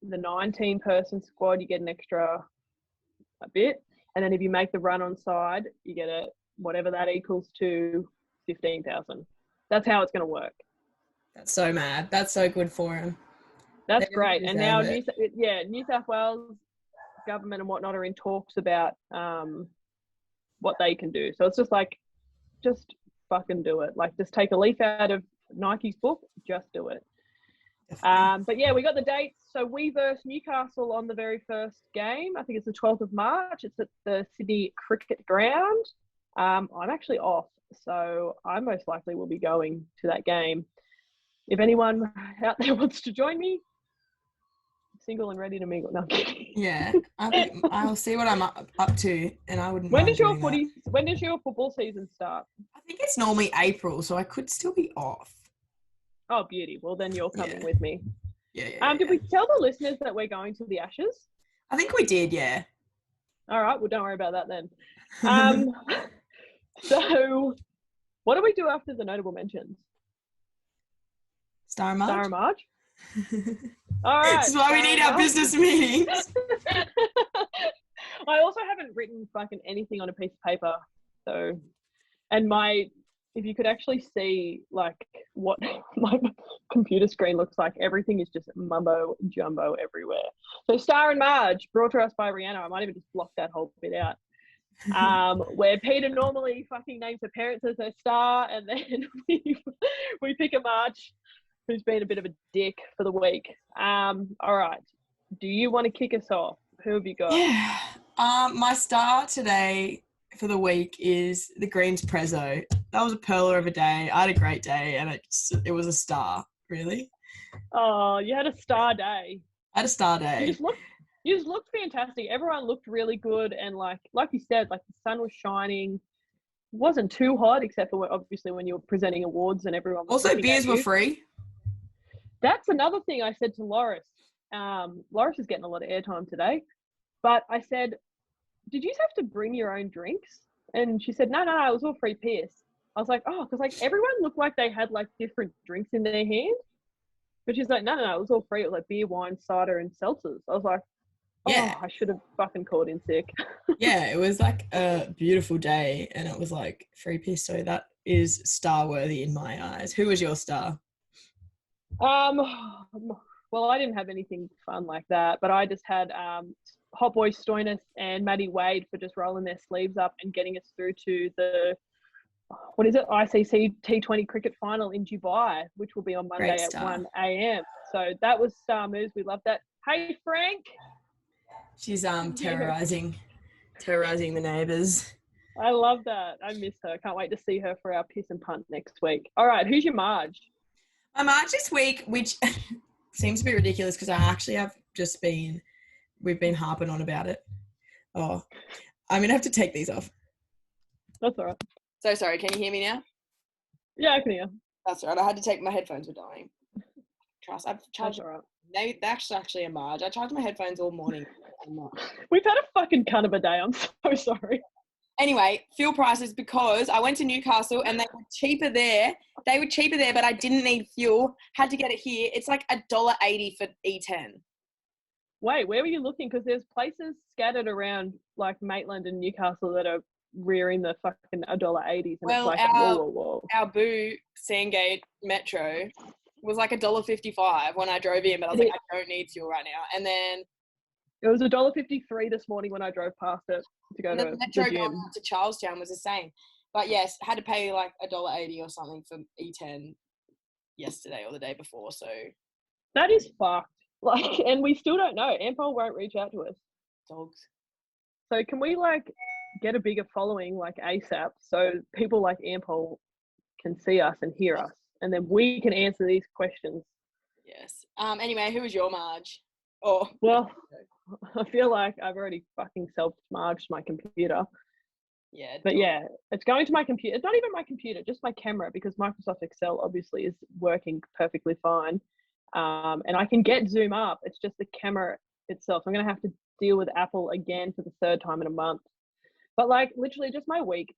the 19-person squad, you get an extra a bit. And then if you make the run on side, you get whatever that equals to 15,000. That's how it's going to work. That's so mad. That's so good for him. That's great. And now New South Wales government and whatnot are in talks about what they can do. So it's just like, just fucking do it. Like, just take a leaf out of Nike's book, just do it. But yeah, we got the dates. So we versus Newcastle on the very first game. I think it's the 12th of March. It's at the Sydney Cricket Ground. I'm actually off, so I most likely will be going to that game. If anyone out there wants to join me, single and ready to mingle. No, I'm kidding. Yeah, I'll see what I'm up to, and I wouldn't. When does your football season start? I think it's normally April, so I could still be off. Oh, beauty. Well, then you're coming with me. Yeah. Did we tell the listeners that we're going to the Ashes? I think we did, yeah. All right. Well, don't worry about that then. So what do we do after the notable mentions? Star and Marge? Star and Marge? All right. This is why we need our business meetings. I also haven't written fucking anything on a piece of paper. So, and if you could actually see like what my computer screen looks like, everything is just mumbo jumbo everywhere. So Star and Marge, brought to us by Rihanna. I might even just block that whole bit out. Where Peter normally fucking names her parents as her star, and then we pick a Marge who's been a bit of a dick for the week. All right. Do you want to kick us off? Who have you got? Yeah. My star today for the week is the Greens Presso. That was a pearler of a day. I had a great day, and it was a star, really. Oh, you had a star day. I had a star day. You just looked fantastic. Everyone looked really good, and like you said, like the sun was shining. It wasn't too hot, except for obviously when you were presenting awards and everyone was also beers were free. That's another thing I said to Loris. Loris is getting a lot of airtime today, but I said, did you have to bring your own drinks? And she said, no, it was all free Pierce. I was like, oh, because like everyone looked like they had like different drinks in their hand. But she's like, no, it was all free. It was like beer, wine, cider, and seltzers. I was like, yeah, I should have fucking called in sick. Yeah, it was like a beautiful day, and it was like free Pierce. So is star-worthy in my eyes. Who was your star? Well, I didn't have anything fun like that, but I just had Hot Boy Stoinis and Maddie Wade for just rolling their sleeves up and getting us through to the ICC T20 cricket final in Dubai, which will be on Monday at 1 a.m. So that was star moves. We love that. Hey, Frank. She's terrorizing the neighbours. I love that. I miss her. Can't wait to see her for our piss and punt next week. All right, who's your Marge? My Marge this week, which seems a bit ridiculous because I actually have we've been harping on about it. Oh, I'm going to have to take these off. That's all right. So sorry, can you hear me now? Yeah, I can hear. That's all right. I had to take my headphones were dying. I've charged. All right. They're actually a Marge. I charged my headphones all morning. We've had a fucking cunt of a day. I'm so sorry. Anyway, fuel prices, because I went to Newcastle and they were cheaper there. But I didn't need fuel. Had to get it here. It's like $1.80 for E10. Wait, where were you looking? Because there's places scattered around like Maitland and Newcastle that are rearing the fucking $1.80s. And it's like, whoa. Our Boo Sandgate Metro was like $1.55 when I drove in, but I was like, I don't need fuel right now. And then it was $1.53 this morning when I drove past it to go to the metro gym. going to Charlestown was the same. But yes, had to pay like $1.80 or something for E10 yesterday or the day before. So that is fucked. Like, and we still don't know. Ampol won't reach out to us. Dogs. So can we like get a bigger following like ASAP so people like Ampol can see us and hear us, and then we can answer these questions? Yes. Anyway, who was your Marge? Oh. Well, I feel like I've already fucking self-marged my computer. Yeah. But yeah, it's going to my computer. It's not even my computer, just my camera, because Microsoft Excel obviously is working perfectly fine. And I can get Zoom up. It's just the camera itself. I'm going to have to deal with Apple again for the third time in a month. But like literally just my week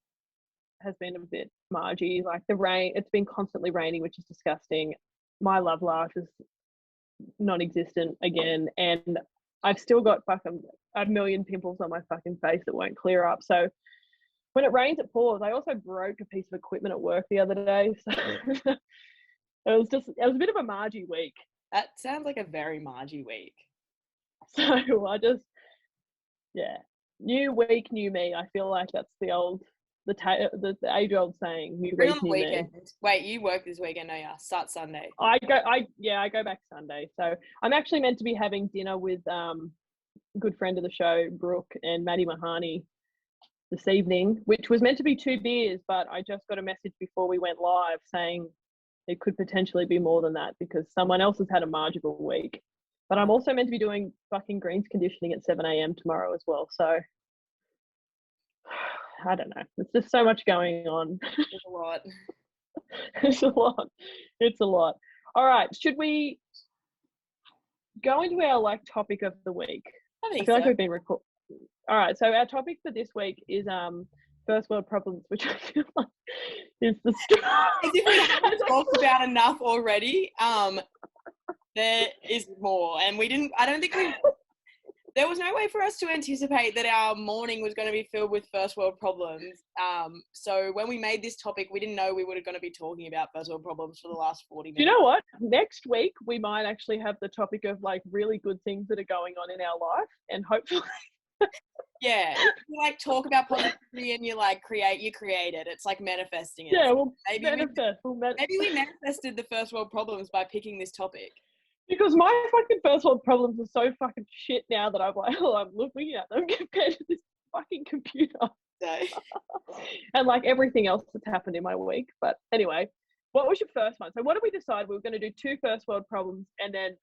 has been a bit margy. Like the rain, it's been constantly raining, which is disgusting. My love life is non-existent again. And I've still got fucking a million pimples on my fucking face that won't clear up. So when it rains, it pours. I also broke a piece of equipment at work the other day. So it was a bit of a margy week. That sounds like a very margy week. So new week, new me. I feel like that's the age-old saying. New week, new me. Wait, you work this weekend, don't you? Start Sunday. I go back Sunday. So I'm actually meant to be having dinner with a good friend of the show, Brooke and Maddie Mahoney, this evening, which was meant to be 2 beers, but I just got a message before we went live saying it could potentially be more than that because someone else has had a marginal week. But I'm also meant to be doing fucking greens conditioning at 7 a.m. tomorrow as well. So I don't know. It's just so much going on. It's a lot. It's a lot. All right. Should we go into our topic of the week? I feel like we've been recording. All right. So our topic for this week is first world problems, which I feel like is the story. If we haven't talked about enough already, there is more. And there was no way for us to anticipate that our morning was going to be filled with first world problems. So when we made this topic, we didn't know we were going to be talking about first world problems for the last 40 minutes. Do you know what? Next week, we might actually have the topic of really good things that are going on in our life, and hopefully... Yeah, you talk about positivity and you create it. It's like manifesting it. Yeah, well, maybe we manifested the first world problems by picking this topic. Because my fucking first world problems are so fucking shit now that I'm looking at them compared to this fucking computer. And everything else that's happened in my week. But anyway, what was your first one? So what did we decide? We were going to do 2 first world problems, and then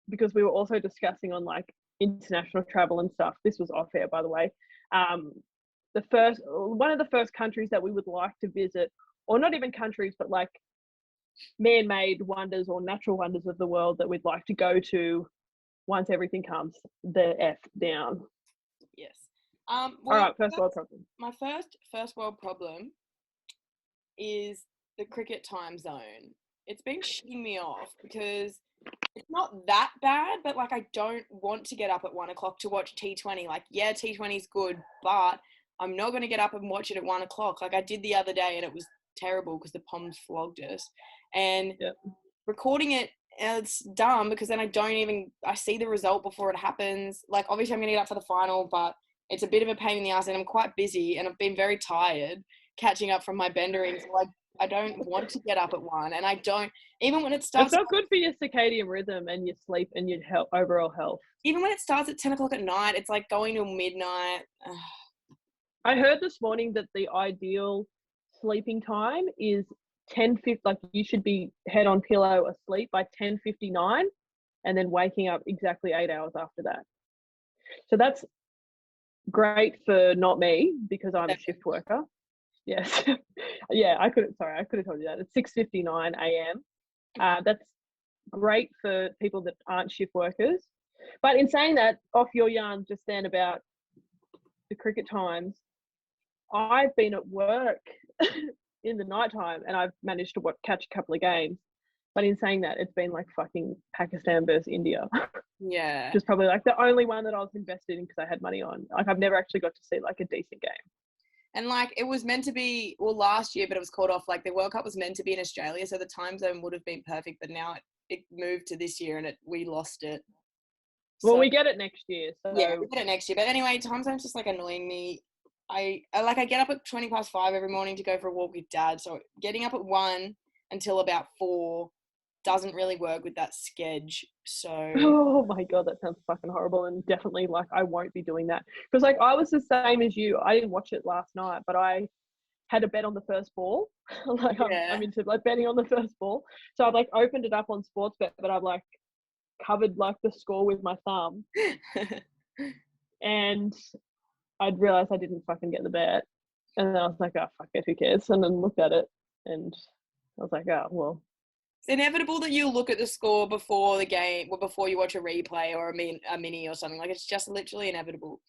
because we were also discussing on international travel and stuff. This was off air, by the way. One of the first countries that we would like to visit, or not even countries, but man-made wonders or natural wonders of the world that we'd like to go to once everything comes the F down. Yes. All right, first world problem. My first world problem is the cricket time zone. It's been shitting me off because it's not that bad, but I don't want to get up at 1 o'clock to watch T20. T20 is good, but I'm not going to get up and watch it at 1 o'clock. I did the other day, and it was terrible because the Poms flogged us. And Yep. recording it, it's dumb because then I see the result before it happens. Like, obviously I'm going to get up for the final, but it's a bit of a pain in the ass, and I'm quite busy and I've been very tired catching up from my bendering. So I don't want to get up at 1, and I don't, even when it starts. It's not good for your circadian rhythm and your sleep and your overall health. Even when it starts at 10 o'clock at night, it's like going till midnight. I heard this morning that the ideal sleeping time is 10:50. Like, you should be head on pillow asleep by 10:59, and then waking up exactly 8 hours after that. So that's great for not me because I'm a shift worker. Yes. Yeah, I could have told you that. It's 6:59 a.m. That's great for people that aren't shift workers. But in saying that, off your yarn just then about the cricket times, I've been at work in the nighttime and I've managed to catch a couple of games. But in saying that, it's been like fucking Pakistan versus India. Yeah. Which is probably like the only one that I was invested in because I had money on. Like, I've never actually got to see like a decent game. And like, it was meant to be, well, last year, but it was called off. Like, the World Cup was meant to be in Australia, so the time zone would have been perfect. But now it moved to this year, and we lost it. Well, we get it next year. So yeah, we get it next year. But anyway, time zone's just like annoying me. I get up at 5:20 every morning to go for a walk with Dad. So getting up at 1 until about 4 doesn't really work with that schedule. So oh my God, that sounds fucking horrible. And definitely, like, I won't be doing that because, like, I was the same as you. I didn't watch it last night, but I had a bet on the first ball. Like, yeah. I'm into like betting on the first ball. So I've like opened it up on Sportsbet, but I've like covered like the score with my thumb. And I'd realized I didn't fucking get the bet. And then I was like, oh, fuck it, who cares? And then looked at it and I was like, oh, well. It's inevitable that you look at the score before the game, or before you watch a replay or a mini or something. Like, it's just literally inevitable.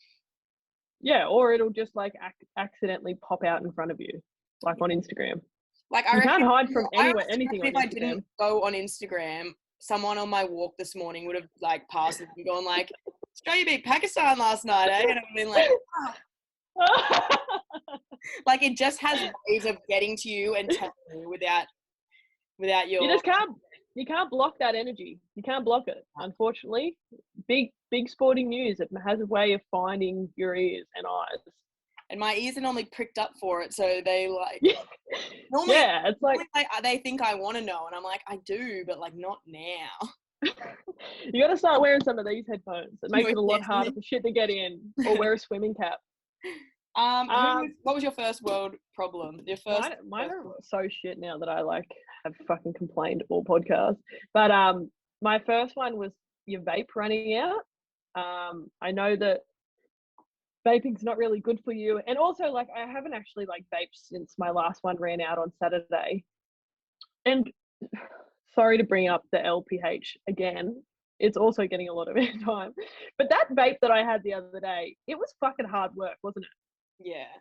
Yeah, or it'll just like accidentally pop out in front of you, like on Instagram. Like, you can't hide from anything on Instagram. If I didn't go on Instagram, someone on my walk this morning would have like passed it and gone like, Australia beat Pakistan last night, eh? And I've been like, oh. Like, it just has ways of getting to you and telling you without your. You can't block that energy. You can't block it. Unfortunately, big sporting news. It has a way of finding your ears and eyes. And my ears are normally pricked up for it, so they like. Normally, yeah, it's like they think I want to know, and I'm like, I do, but like not now. You got to start wearing some of these headphones. It makes it a lot harder for shit to get in, or wear a swimming cap. What was your first world problem? Mine are so shit now that I like have fucking complained all podcasts. But my first one was your vape running out. I know that vaping's not really good for you, and also like I haven't actually like vaped since my last one ran out on Saturday. And sorry to bring up the LPH again. It's also getting a lot of airtime. But that vape that I had the other day, it was fucking hard work, wasn't it? Yeah.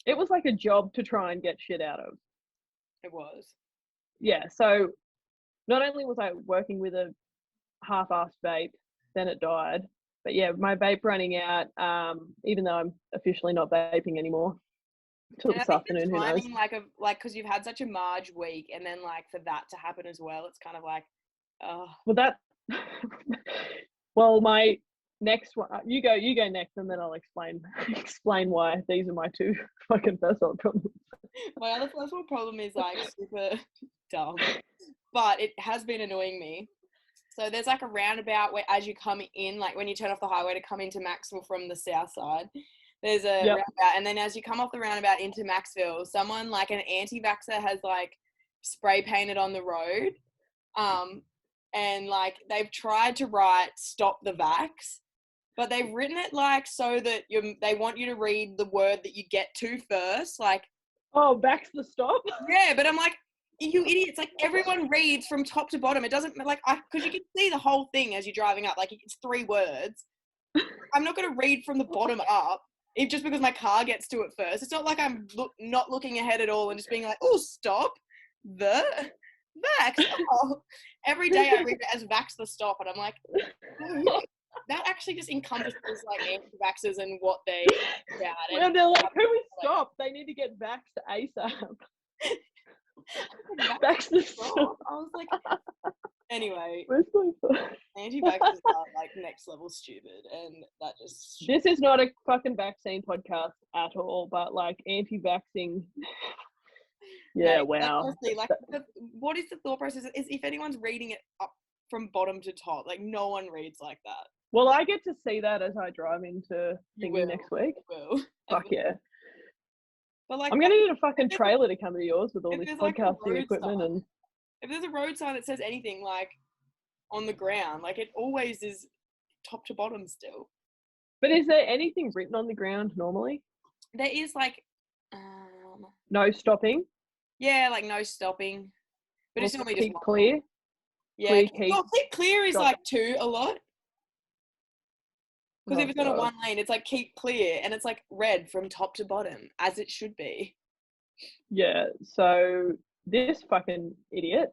It was like a job to try and get shit out of. It was. Yeah, so not only was I working with a half-assed vape, then it died. But yeah, my vape running out, even though I'm officially not vaping anymore till this afternoon, who knows? Like, because you've had such a Marge week, and then like for that to happen as well, it's kind of like, oh. Well, my next one, you go next, and then I'll explain why these are my two fucking first world problems. My other first world problem is like super dumb, but it has been annoying me. So there's like a roundabout where as you come in, like when you turn off the highway to come into Maxwell from the south side, there's a roundabout. And then as you come off the roundabout into Maxwell, someone like an anti-vaxxer has like spray painted on the road. And like they've tried to write stop the vax, but they've written it like so that they want you to read the word that you get to first. Like, oh, vax the stop? Yeah, but I'm like, you idiots, like everyone reads from top to bottom. It doesn't like, because you can see the whole thing as you're driving up, like it's 3 words. I'm not going to read from the bottom up just because my car gets to it first. It's not like I'm not looking ahead at all and just being like, oh, stop the vax. Oh. Every day I read it as vax the stop, and I'm like, oh, that actually just encompasses like anti-vaxxers and what they about. And they're like, who is stop? They need to get vaxxed ASAP. Vax the stop. I was like, anyway, Where's my phone? anti-vaxxers are like next level stupid, and that just. This is not a fucking vaccine podcast at all, but like anti-vaxxing. Yeah, wow. Honestly, like, what is the thought process? Is if anyone's reading it up from bottom to top, like no one reads like that. Well, I get to see that as I drive into thingy next week. Will. Fuck yeah. But like, I'm gonna need a fucking trailer to come to yours with all this like podcasting equipment and. If there's a road sign that says anything like on the ground, like it always is top to bottom still. But is there anything written on the ground normally? There is like no stopping. Yeah, like no stopping. But it's normally keep just clear. Yeah, keep clear is like 2 a lot. Because if it's on a 1 lane, it's like keep clear, and it's like red from top to bottom, as it should be. Yeah, so this fucking idiot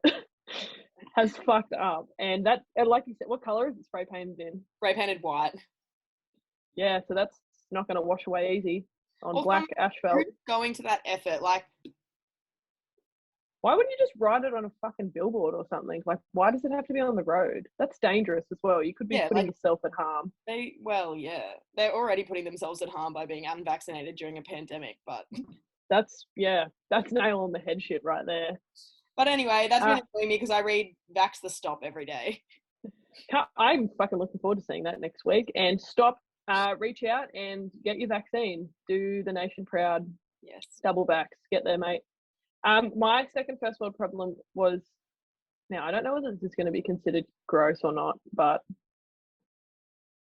has fucked up, and that, like you said, what colour is it spray painted in? Spray painted white. Yeah, so that's not going to wash away easy on also, black asphalt. Who's going to that effort? Like, why wouldn't you just write it on a fucking billboard or something? Like, why does it have to be on the road? That's dangerous as well. You could be putting yourself at harm. They're already putting themselves at harm by being unvaccinated during a pandemic, but that's nail on the head shit right there. But anyway, that's been annoying me because I read Vax the Stop every day. I'm fucking looking forward to seeing that next week. And Stop, reach out and get your vaccine. Do the nation proud. Yes. Double vax. Get there, mate. My second first world problem was, now I don't know whether this is going to be considered gross or not, but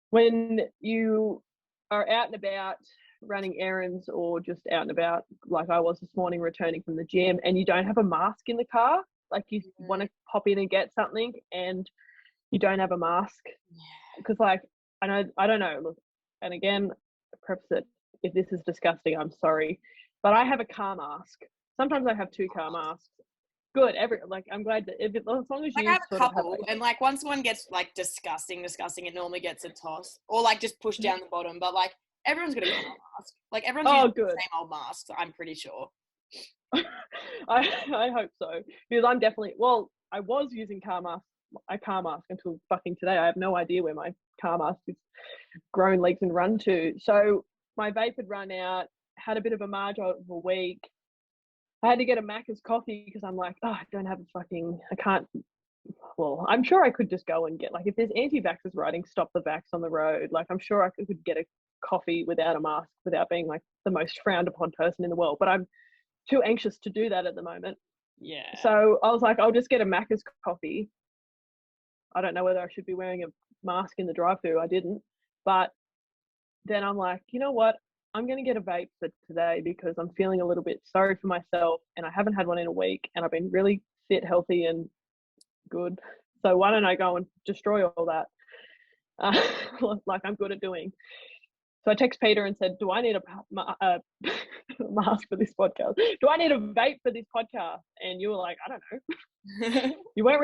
when you are out and about running errands or just out and about, like I was this morning returning from the gym, and you don't have a mask in the car, like you want to pop in and get something and you don't have a mask, because like I don't know, look, and again, preface it, if this is disgusting, I'm sorry, but I have a car mask. Sometimes I have 2 car masks. Good, I'm glad that as long as you I have a couple, and like once one gets like disgusting, it normally gets a toss or like just pushed down the bottom. But like everyone's got a car mask. Like everyone's using the same old masks. I'm pretty sure. I hope so, because I'm definitely, well, I was using a car mask until fucking today. I have no idea where my car mask is grown legs and run to. So my vape had run out. Had a bit of a Marge over a week. I had to get a Macca's coffee because I'm like, I don't have I can't, well, I'm sure I could just go and get, like, if there's anti-vaxxers writing stop the vax on the road, like, I'm sure I could get a coffee without a mask, without being like the most frowned upon person in the world, but I'm too anxious to do that at the moment. Yeah. So I was like, I'll just get a Macca's coffee. I don't know whether I should be wearing a mask in the drive-thru. I didn't. But then I'm like, you know what? I'm going to get a vape for today because I'm feeling a little bit sorry for myself, and I haven't had one in a week, and I've been really fit, healthy, and good. So why don't I go and destroy all that, like I'm good at doing. So I text Peter and said, do I need a mask for this podcast? Do I need a vape for this podcast? And you were like, I don't know. You weren't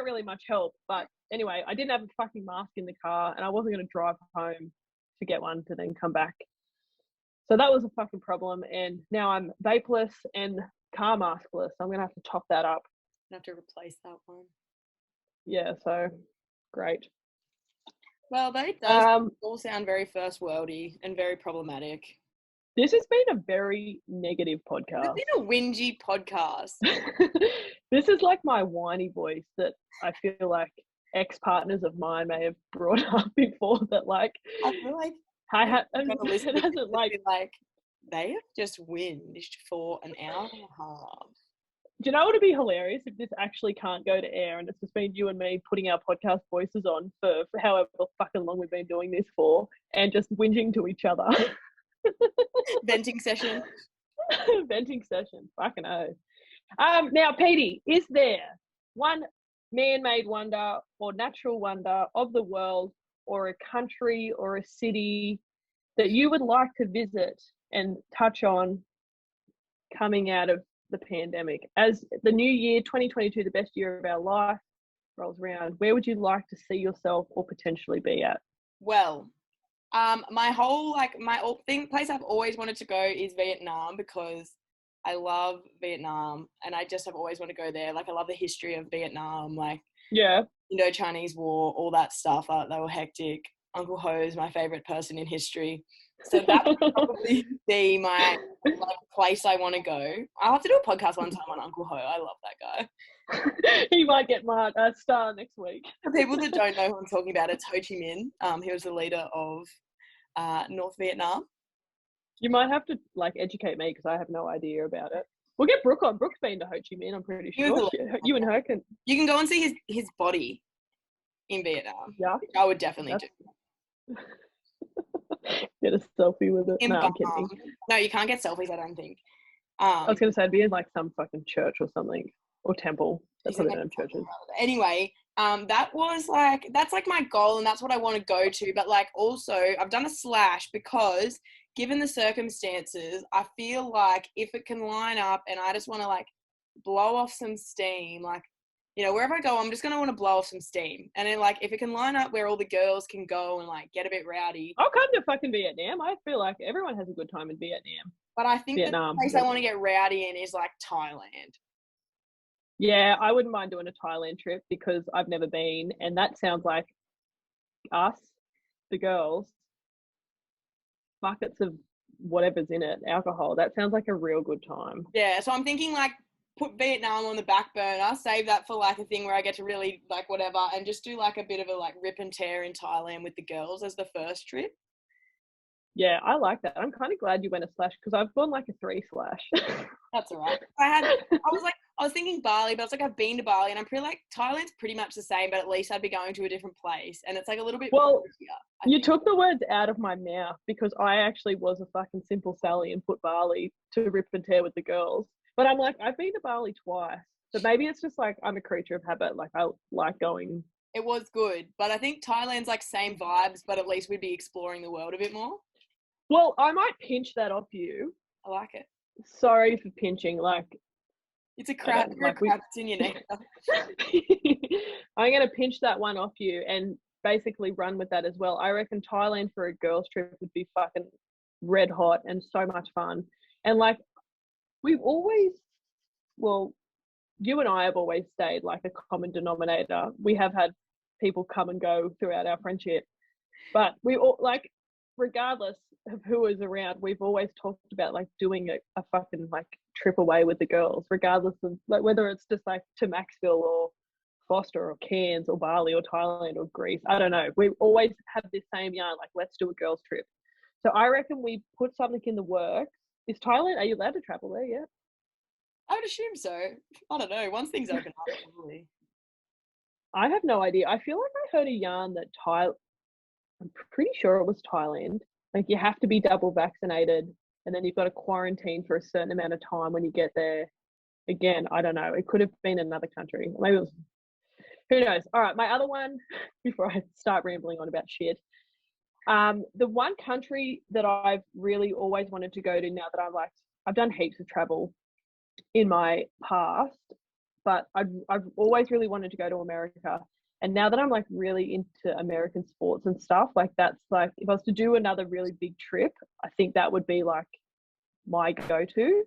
really much help. But anyway, I didn't have a fucking mask in the car, and I wasn't going to drive home to get one to then come back. So that was a fucking problem, and now I'm vapeless and car maskless. I'm going to have to top that up. I have to replace that one. Yeah, so great. Well, that does all sound very first worldy and very problematic. This has been a very negative podcast. It's been a whingy podcast. This is like my whiny voice that I feel like ex-partners of mine may have brought up before, that like I feel like it hasn't like they have just whinged for an hour and a half. Do you know what would be hilarious if this actually can't go to air and it's just been you and me putting our podcast voices on for however fucking long we've been doing this for, and just whinging to each other. Venting session. Venting session. Fucking oh. Now, Petey, is there one man-made wonder or natural wonder of the world, or a country or a city that you would like to visit and touch on coming out of the pandemic? As the new year, 2022, the best year of our life, rolls around, where would you like to see yourself or potentially be at? Well, my place I've always wanted to go is Vietnam, because I love Vietnam, and I just have always wanted to go there. Like, I love the history of Vietnam, like Indo-Chinese War, all that stuff. They were hectic. Uncle Ho is my favorite person in history, so that would probably be my like place I want to go. I'll have to do a podcast one time on Uncle Ho. I love that guy. He might get my star next week. For people that don't know who I'm talking about, it's Ho Chi Minh. He was the leader of North Vietnam. You might have to like educate me because I have no idea about it. We'll get Brooke on. Brooke's been to Ho Chi Minh, I'm pretty sure. You and her can. You can go and see his body in Vietnam. Yeah, I would definitely do. Get a selfie with it. No, I'm kidding. No, you can't get selfies, I don't think. I was going to say it'd be in like some fucking church or something, or temple. That's what they're in churches. Anyway, that's like my goal, and that's what I want to go to. But like, also, I've done a slash because given the circumstances, I feel like if it can line up, and I just want to like blow off some steam, like, you know, wherever I go, I'm just going to want to blow off some steam. And then, like, if it can line up where all the girls can go and, like, get a bit rowdy. I'll come to fucking Vietnam. I feel like everyone has a good time in Vietnam. But I think the place I want to get rowdy in is, like, Thailand. Yeah, I wouldn't mind doing a Thailand trip because I've never been. And that sounds like us, the girls, buckets of whatever's in it, alcohol. That sounds like a real good time. Yeah, so I'm thinking, like, put Vietnam on the back burner, save that for like a thing where I get to really like whatever, and just do like a bit of a like rip and tear in Thailand with the girls as the first trip. Yeah, I like that. I'm kind of glad you went a slash because I've gone like a 3 slash. That's all right. I was thinking Bali, but I was like, I've been to Bali and I'm pretty like Thailand's pretty much the same, but at least I'd be going to a different place, and it's like a little bit. Well, you took the words out of my mouth because I actually was a fucking simple Sally and put Bali to rip and tear with the girls. But I'm like, I've been to Bali twice, but maybe it's just like I'm a creature of habit. Like I like going. It was good, but I think Thailand's like same vibes, but at least we'd be exploring the world a bit more. Well, I might pinch that off you. I like it. Sorry for pinching. Like it's a crap. It's in your neck. I'm gonna pinch that one off you and basically run with that as well. I reckon Thailand for a girls' trip would be fucking red hot and so much fun. And like. We've always, well, you and I have always stayed like a common denominator. We have had people come and go throughout our friendship, but we all like, regardless of who is around, we've always talked about like doing a fucking like trip away with the girls, regardless of like whether it's just like to Maxville or Foster or Cairns or Bali or Thailand or Greece. I don't know. We always have this same yarn, like let's do a girls trip. So I reckon we put something in the works. Is Thailand, are you allowed to travel there yet? I would assume so. I don't know. Once things open up, probably. I have no idea. I feel like I heard a yarn that I'm pretty sure it was Thailand. Like you have to be double vaccinated and then you've got to quarantine for a certain amount of time when you get there. Again, I don't know. It could have been another country. Maybe it was, who knows? All right, my other one, before I start rambling on about shit. The one country that I've really always wanted to go to now that I've done heaps of travel in my past, but I've always really wanted to go to America. And now that I'm like really into American sports and stuff, like that's like, if I was to do another really big trip, I think that would be like my go-to.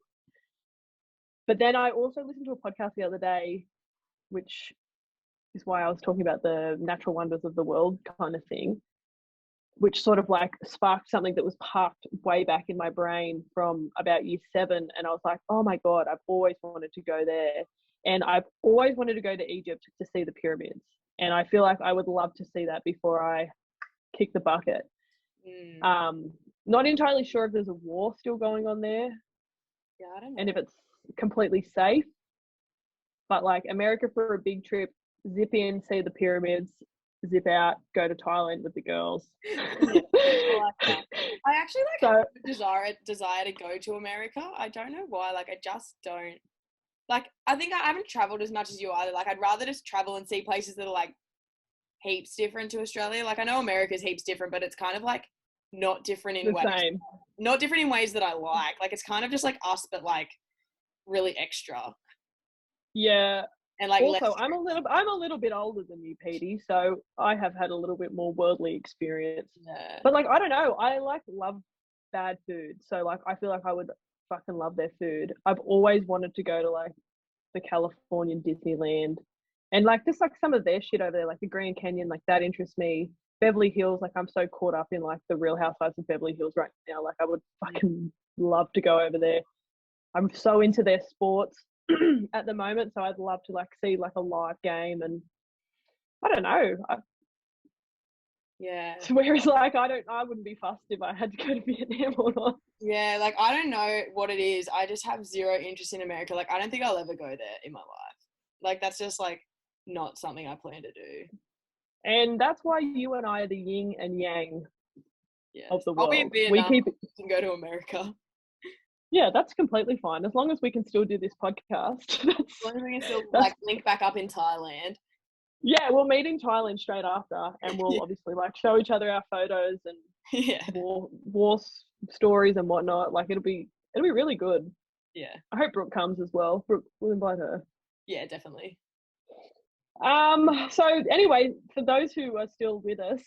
But then I also listened to a podcast the other day, which is why I was talking about the natural wonders of the world kind of thing, which sort of like sparked something that was parked way back in my brain from about year 7. And I was like, oh my God, I've always wanted to go there. And I've always wanted to go to Egypt to see the pyramids. And I feel like I would love to see that before I kick the bucket. Not entirely sure if there's a war still going on there. Yeah, I don't know. And if it's completely safe. But like America for a big trip, zip in, see the pyramids, zip out, go to Thailand with the girls. I like that. I actually like desire to go to America. I don't know why. Like I just don't. Like I think I haven't traveled as much as you either. Like I'd rather just travel and see places that are like heaps different to Australia. Like I know America's heaps different, but it's kind of like not different in ways. Same. Not different in ways that I like. Like it's kind of just like us, but like really extra. Yeah. And like also, I'm a little bit older than you, Petey, so I have had a little bit more worldly experience. Yeah. But like, I don't know, I like love bad food, so like I feel like I would fucking love their food. I've always wanted to go to like the Californian Disneyland and like just like some of their shit over there, like the Grand Canyon, like that interests me. Beverly Hills, like I'm so caught up in like the Real Housewives of Beverly Hills right now. Like I would fucking love to go over there. I'm so into their sports at the moment, so I'd love to like see like a live game, and I don't know. Yeah. Whereas like I wouldn't be fussed if I had to go to Vietnam or not. Yeah, like I don't know what it is. I just have zero interest in America. Like I don't think I'll ever go there in my life. Like that's just like not something I plan to do. And that's why you and I are the yin and yang of the I'll world. be in Vietnam We keep and go to America. Yeah, that's completely fine. As long as we can still do this podcast. As long as we can still like link back up in Thailand. Yeah, we'll meet in Thailand straight after, and we'll obviously like show each other our photos and war stories and whatnot. Like it'll be really good. Yeah. I hope Brooke comes as well. Brooke, we'll invite her. Yeah, definitely. So anyway, for those who are still with us,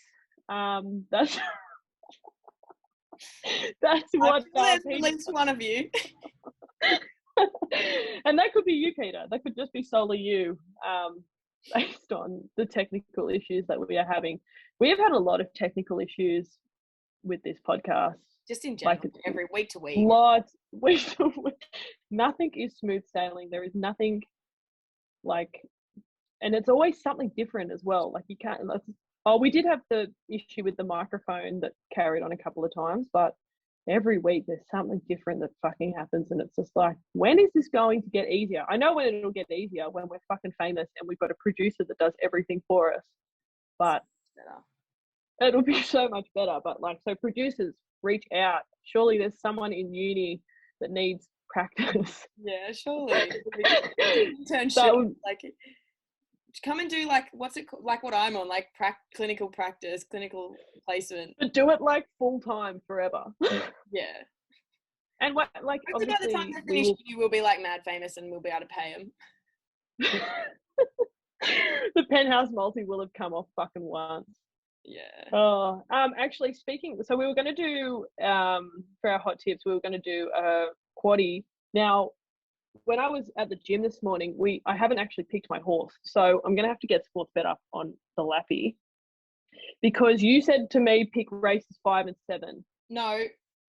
that's what there's at least one of you. And that could be you, Peter. That could just be solely you, based on the technical issues that we are having. We have had a lot of technical issues with this podcast. Just in general, like, every week to week. Lots, week to week. Nothing is smooth sailing. There is nothing like, and it's always something different as well. Like you can't, we did have the issue with the microphone that carried on a couple of times, but every week there's something different that fucking happens, and it's just like, when is this going to get easier? I know when it'll get easier, when we're fucking famous and we've got a producer that does everything for us, but it'll be so much better. But like, so producers, reach out. Surely there's someone in uni that needs practice. Yeah, surely. Internship, like come and do like what's it called? Like what I'm on, like clinical practice, clinical placement. But do it like full time forever. Yeah. And what, like, hopefully by the time they finish, you will be like mad famous, and we'll be able to pay them. The Penthouse multi will have come off fucking once. Yeah. Oh, actually speaking, so we were going to do, for our hot tips, we were going to do a quaddie. Now, when I was at the gym this morning, I haven't actually picked my horse, so I'm going to have to get sports bet up on the Lappy, because you said to me pick races 5 and 7. No.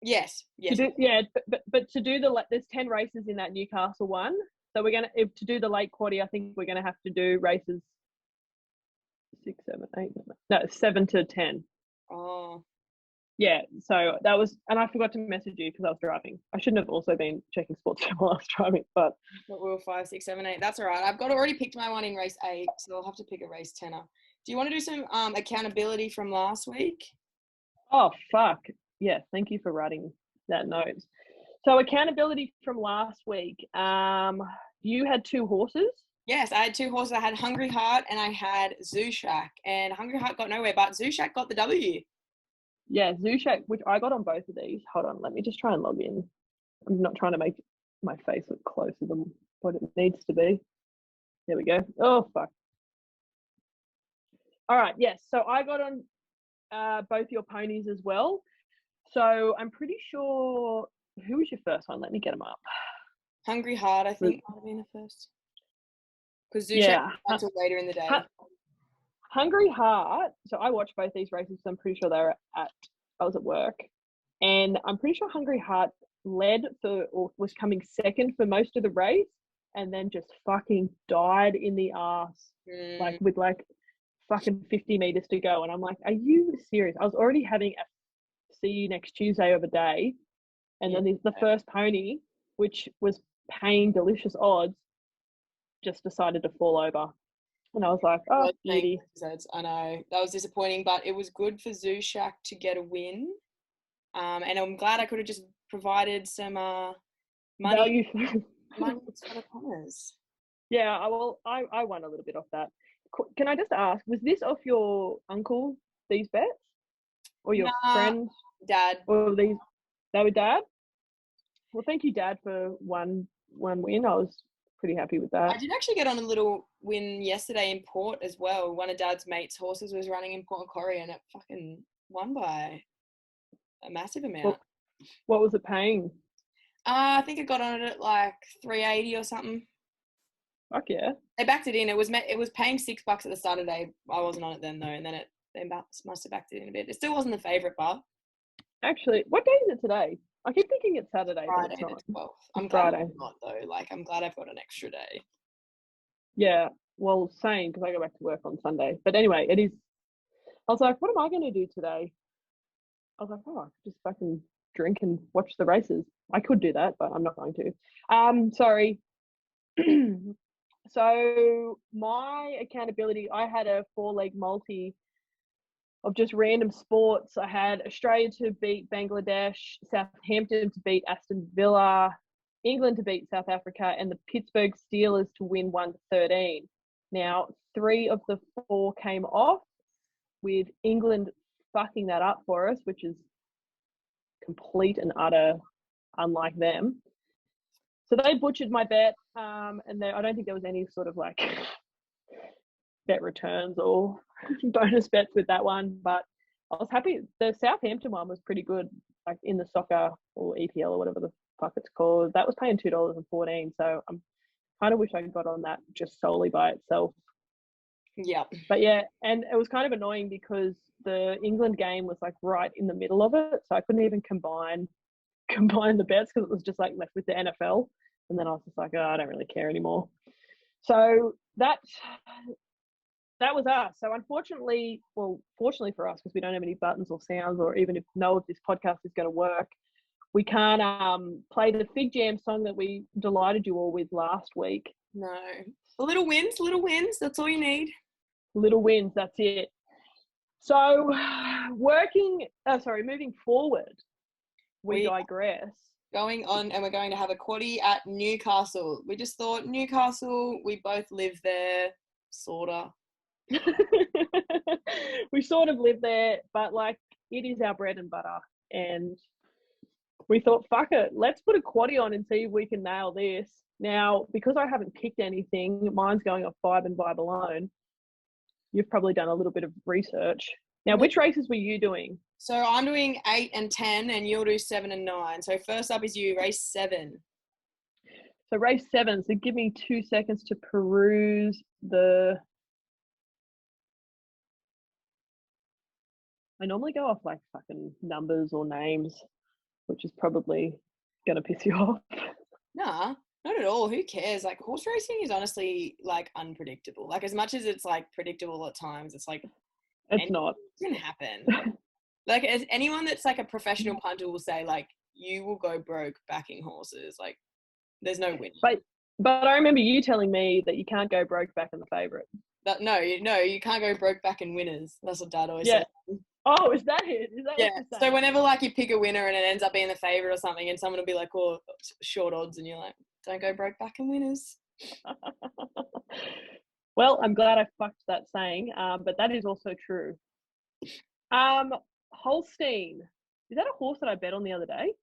Yes. But to do there's 10 races in that Newcastle one, so we're gonna to do the late quaddie. I think we're gonna have to do races 6, 7, 8. No, 7 to 10. Oh. Yeah, so that was, and I forgot to message you because I was driving. I shouldn't have also been checking sports while I was driving, but we were 5, 6, 7, 8. That's all right. I've already picked my one in race 8, so I'll have to pick a race 10er. Do you want to do some accountability from last week? Oh fuck yeah! Thank you for writing that note. So accountability from last week. You had 2 horses. Yes, I had 2 horses. I had Hungry Heart and I had Zoo Shack, and Hungry Heart got nowhere, but Zoo Shack got the W. Yeah, Zoo Shack, which I got on both of these. Hold on, let me just try and log in. I'm not trying to make my face look closer than what it needs to be. There we go. Oh, fuck. All right, yes. So I got on both your ponies as well. So I'm pretty sure, who was your first one? Let me get them up. Hungry Heart, I think, might have been the first. Because Zoo Shack until later in the day. Hungry Heart. So I watched both these races. So I'm pretty sure I was at work, and I'm pretty sure Hungry Heart led or was coming second for most of the race, and then just fucking died in the arse, like with like fucking 50 meters to go. And I'm like, are you serious? I was already having a see you next Tuesday of a day, and then the first pony, which was paying delicious odds, just decided to fall over. And I was like, oh, beauty. I know. That was disappointing, but it was good for Zoo Shack to get a win. And I'm glad I could have just provided some money for the punters. Yeah, I won a little bit off that. Can I just ask, was this off your uncle, these bets? Or your friend? Dad. Or they were Dad? Well, thank you, Dad, for one win. I was pretty happy with that. I did actually get on a little win yesterday in Port as well. One of Dad's mates' horses was running in Port Macquarie, and it fucking won by a massive amount. What was it paying? I think I got on it at like 380 or something. Fuck yeah. They backed it in. It was paying $6 at the start of the day. I wasn't on it then though, and then they must have backed it in a bit. It still wasn't the favourite, but Actually, what day is it today? I keep thinking it's Saturday, Friday but it's the not. 12th. I'm glad Friday. I'm not though. Like I'm glad I've got an extra day. Yeah, well, same, because I go back to work on Sunday. But anyway, it is. I was like, what am I going to do today? I was like, oh, I could just fucking drink and watch the races. I could do that, but I'm not going to. Sorry. So my accountability, I had a 4-leg multi of just random sports. I had Australia to beat Bangladesh, Southampton to beat Aston Villa, England to beat South Africa, and the Pittsburgh Steelers to win 1-13. Now, 3 of the 4 came off, with England fucking that up for us, which is complete and utter unlike them. So they butchered my bet, and I don't think there was any sort of like bet returns or bonus bets with that one, but I was happy. The Southampton one was pretty good, like in the soccer or EPL or whatever the fuck it's called. That was paying $2.14, so I'm kind of wish I got on that just solely by itself. Yeah. But yeah, and it was kind of annoying because the England game was like right in the middle of it, so I couldn't even combine the bets because it was just like left with the NFL. And then I was just like, oh, I don't really care anymore. So that was us. So unfortunately, well, fortunately for us, because we don't have any buttons or sounds, or even know if this podcast is going to work, we can't play the Fig Jam song that we delighted you all with last week. No. Little wins. That's all you need. Little wins, that's it. So moving forward, we digress. Going on, and we're going to have a quaddie at Newcastle. We just thought Newcastle, we both live there, sorta. We sort of live there, but like it is our bread and butter, and we thought, fuck it, let's put a quaddie on and see if we can nail this. Now, because I haven't picked anything, mine's going off vibe and vibe alone. You've probably done a little bit of research. Now, which races were you doing? So I'm doing 8 and 10, and you'll do 7 and 9. So first up is you, race 7. So race 7. So give me 2 seconds to peruse the. I normally go off like fucking numbers or names, which is probably gonna piss you off. Nah, not at all. Who cares? Like horse racing is honestly like unpredictable. Like as much as it's like predictable at times, it's like it's not. It can happen. Like as anyone that's like a professional punter will say, like you will go broke backing horses. Like there's no winning. But I remember you telling me that you can't go broke backing the favourite. No, you can't go broke backing winners. That's what Dad always said. Oh, is that it? Is that yeah. So whenever like you pick a winner and it ends up being the favourite or something, and someone will be like, "Oh, short odds," and you're like, "Don't go broke backing winners." Well, I'm glad I fucked that saying, but that is also true. Holstein. Is that a horse that I bet on the other day?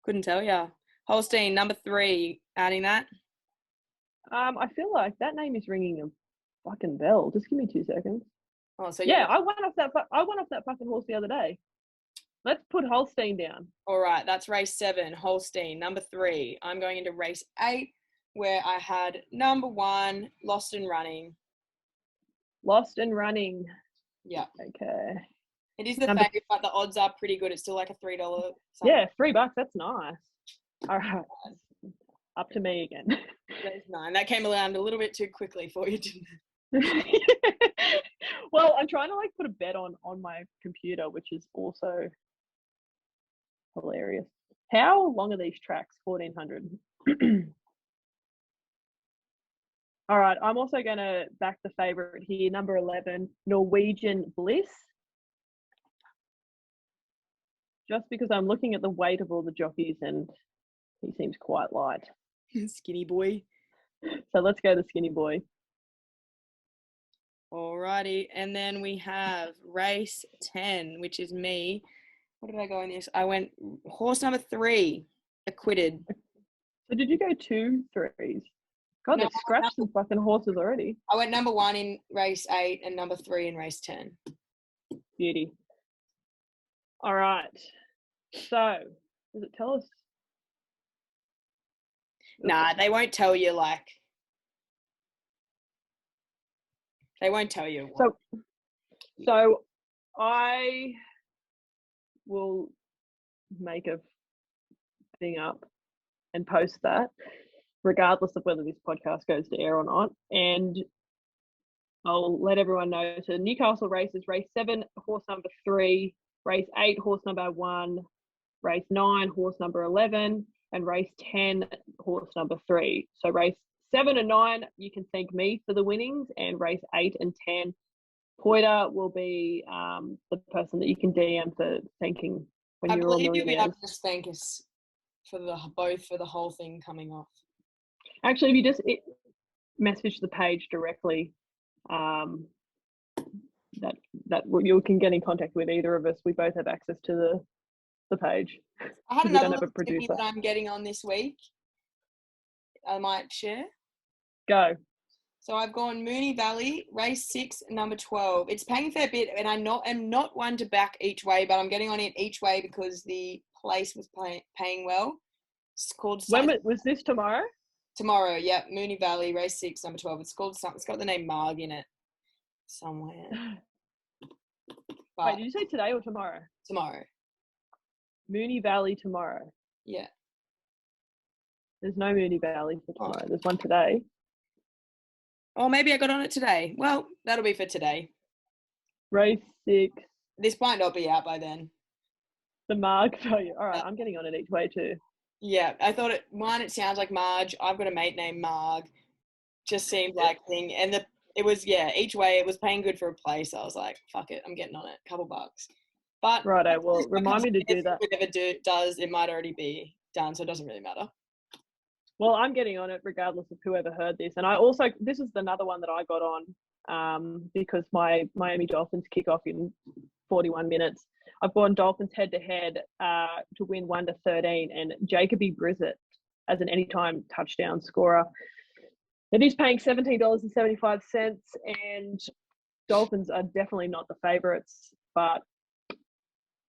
Couldn't tell ya. Holstein, number 3. Adding that. I feel like that name is ringing a fucking bell. Just give me 2 seconds. Oh, so yeah, I won off that fucking horse the other day. Let's put Holstein down. All right, that's race 7. Holstein, number 3. I'm going into race 8, where I had number 1, Lost and Running. Lost and Running. Yeah. Okay. It is the favourite, but the odds are pretty good. It's still like a $3. Something. Yeah, $3. That's nice. All right. Up to me again. Race 9. That came around a little bit too quickly for you, didn't it? Well, I'm trying to like put a bet on my computer, which is also hilarious. How long are these tracks? 1,400. All right, I'm also going to back the favourite here, number 11, Norwegian Bliss. Just because I'm looking at the weight of all the jockeys and he seems quite light. Skinny boy. So let's go to skinny boy. Alrighty, and then we have race 10, which is me. What did I go in this? I went horse number 3, Acquitted. So did you go 2 3s? God, they've scratched some fucking horses already. I went number 1 in race 8 and number 3 in race 10. Beauty. All right. So, does it tell us Nah, they won't tell you, like, they won't tell you. So I will make a thing up and post that, regardless of whether this podcast goes to air or not. And I'll let everyone know. So Newcastle races, race 7, horse number 3, race 8, horse number 1, race 9, horse number 11, and race 10, horse number 3. So race 7 and 9, you can thank me for the winnings, and race 8 and 10, Poiter will be the person that you can DM for thanking when you're all millionaires. You'll be able to thank us for the whole thing coming off. Actually, if you just message the page directly, that you can get in contact with either of us. We both have access to the page. I had We don't another have a producer that I'm getting on this week. I might share. Go. So I've gone Moonee Valley, race 6, number 12. It's paying a fair bit, and I'm not one to back each way, but I'm getting on it each way because the place was paying well. It's called. When was this tomorrow? Tomorrow, yeah. Moonee Valley, race 6, number 12. It's called something. It's got the name Marge in it somewhere. But Wait, did you say today or tomorrow? Tomorrow. Moonee Valley tomorrow. Yeah. There's no Moonee Valley for tomorrow. There's one today. Oh, maybe I got on it today. Well, that'll be for today. Race 6. This might not be out by then. The Marg value. All right, I'm getting on it each way too. Yeah, I thought it sounds like Marge. I've got a mate named Marg. Just seemed like thing. And it was, each way it was paying good for a place. I was like, fuck it, I'm getting on it. Couple bucks. But righto, well, remind me to do that. Whatever does, it might already be done, so it doesn't really matter. Well, I'm getting on it regardless of whoever heard this. And this is another one that I got on because my Miami Dolphins kick off in 41 minutes. I've gone Dolphins head-to-head to win 1-13, and Jacoby Brissett as an anytime touchdown scorer. It is paying $17.75, and Dolphins are definitely not the favourites. But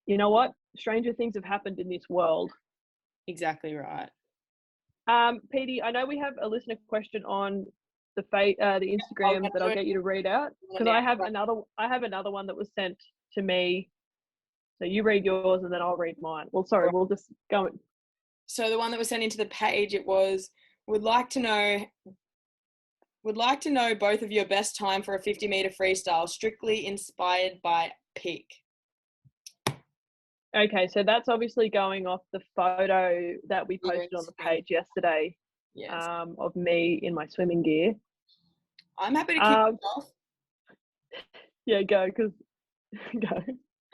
you know what? Stranger things have happened in this world. Exactly right. Petey, I know we have a listener question on the Instagram that I'll get you to read out, because I have another one that was sent to me. So you read yours and then I'll read mine. Well, sorry, we'll just go. So the one that was sent into the page, it was, would like to know both of your best time for a 50-meter freestyle, strictly inspired by pick. Okay, so that's obviously going off the photo that we posted on the page yesterday. Yes. Of me in my swimming gear. I'm happy to kick it off. Yeah, go.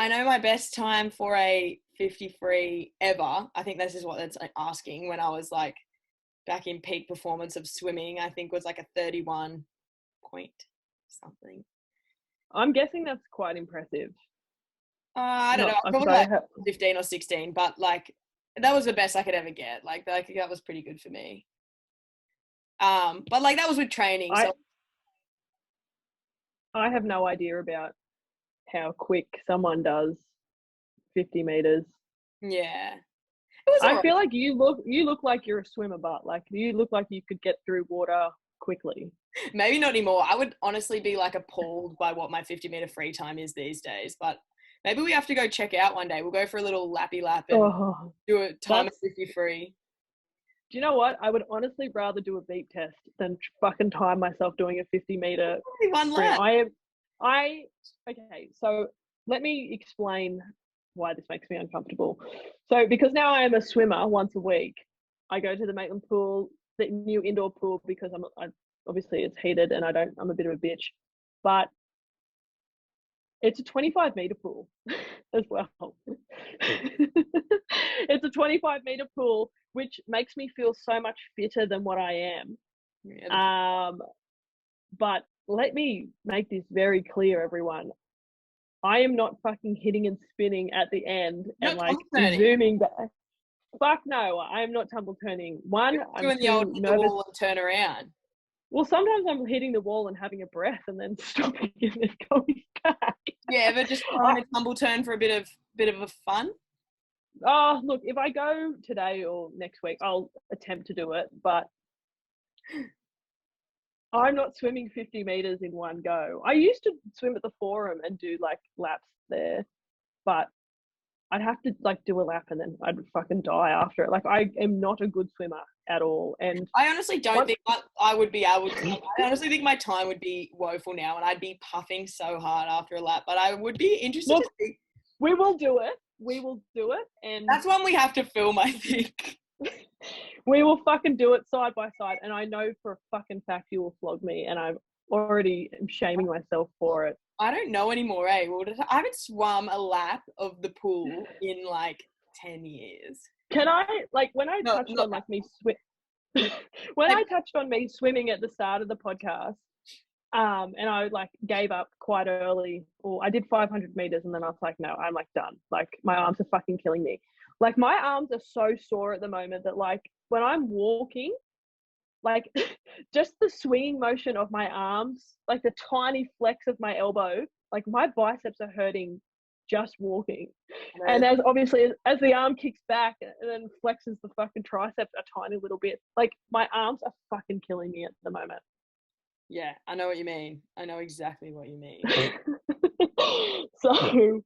I know my best time for a 50 free ever. I think this is what that's asking. When I was like back in peak performance of swimming, I think was like a 31 point something. I'm guessing that's quite impressive. I don't know. Probably like 15 or 16, but like that was the best I could ever get. Like that was pretty good for me. But like that was with training. So I have no idea about how quick someone does 50 meters. Yeah. I feel like you look like you're a swimmer, but like you look like you could get through water quickly. Maybe not anymore. I would honestly be like appalled by what my 50-meter free time is these days, but maybe we have to go check out one day. We'll go for a little lappy lap and do a time of 50 free. Do you know what? I would honestly rather do a beep test than fucking time myself doing a 50-meter one lap. Okay, so let me explain why this makes me uncomfortable. So because now I am a swimmer once a week, I go to the Maitland pool, the new indoor pool, because obviously it's heated and I'm a bit of a bitch, but it's a 25-meter pool as well. It's a 25-meter pool, which makes me feel so much fitter than what I am. Yeah, but let me make this very clear, everyone. I am not fucking hitting and spinning at the end and like zooming back. Fuck no, I am not tumble turning. One, I'm doing the old hit the wall and turn around. Well, sometimes I'm hitting the wall and having a breath and then stopping and then going back. Yeah, ever just throwing a tumble turn for a bit of a fun? Oh, look, if I go today or next week, I'll attempt to do it, but I'm not swimming 50 meters in one go. I used to swim at the Forum and do like laps there, but I'd have to like do a lap and then I'd fucking die after it. Like I am not a good swimmer at all. And I honestly don't think I would be able to. I honestly think my time would be woeful now and I'd be puffing so hard after a lap, but I would be interested to see. We will do it. We will do it. And that's one we have to film, I think. We will fucking do it side by side. And I know for a fucking fact you will flog me and I'm already shaming myself for it. I don't know anymore, eh? I haven't swum a lap of the pool in like 10 years. Can I, like, when I touched on like me when I touched on me swimming at the start of the podcast, and I like gave up quite early, or I did 500 meters and then I was like, no, I'm like done. Like my arms are fucking killing me. Like my arms are so sore at the moment that like when I'm walking, like just the swinging motion of my arms, like the tiny flex of my elbow, like my biceps are hurting just walking. And as obviously as the arm kicks back and then flexes the fucking triceps a tiny little bit, like my arms are fucking killing me at the moment. Yeah, I know what you mean. I know exactly what you mean. So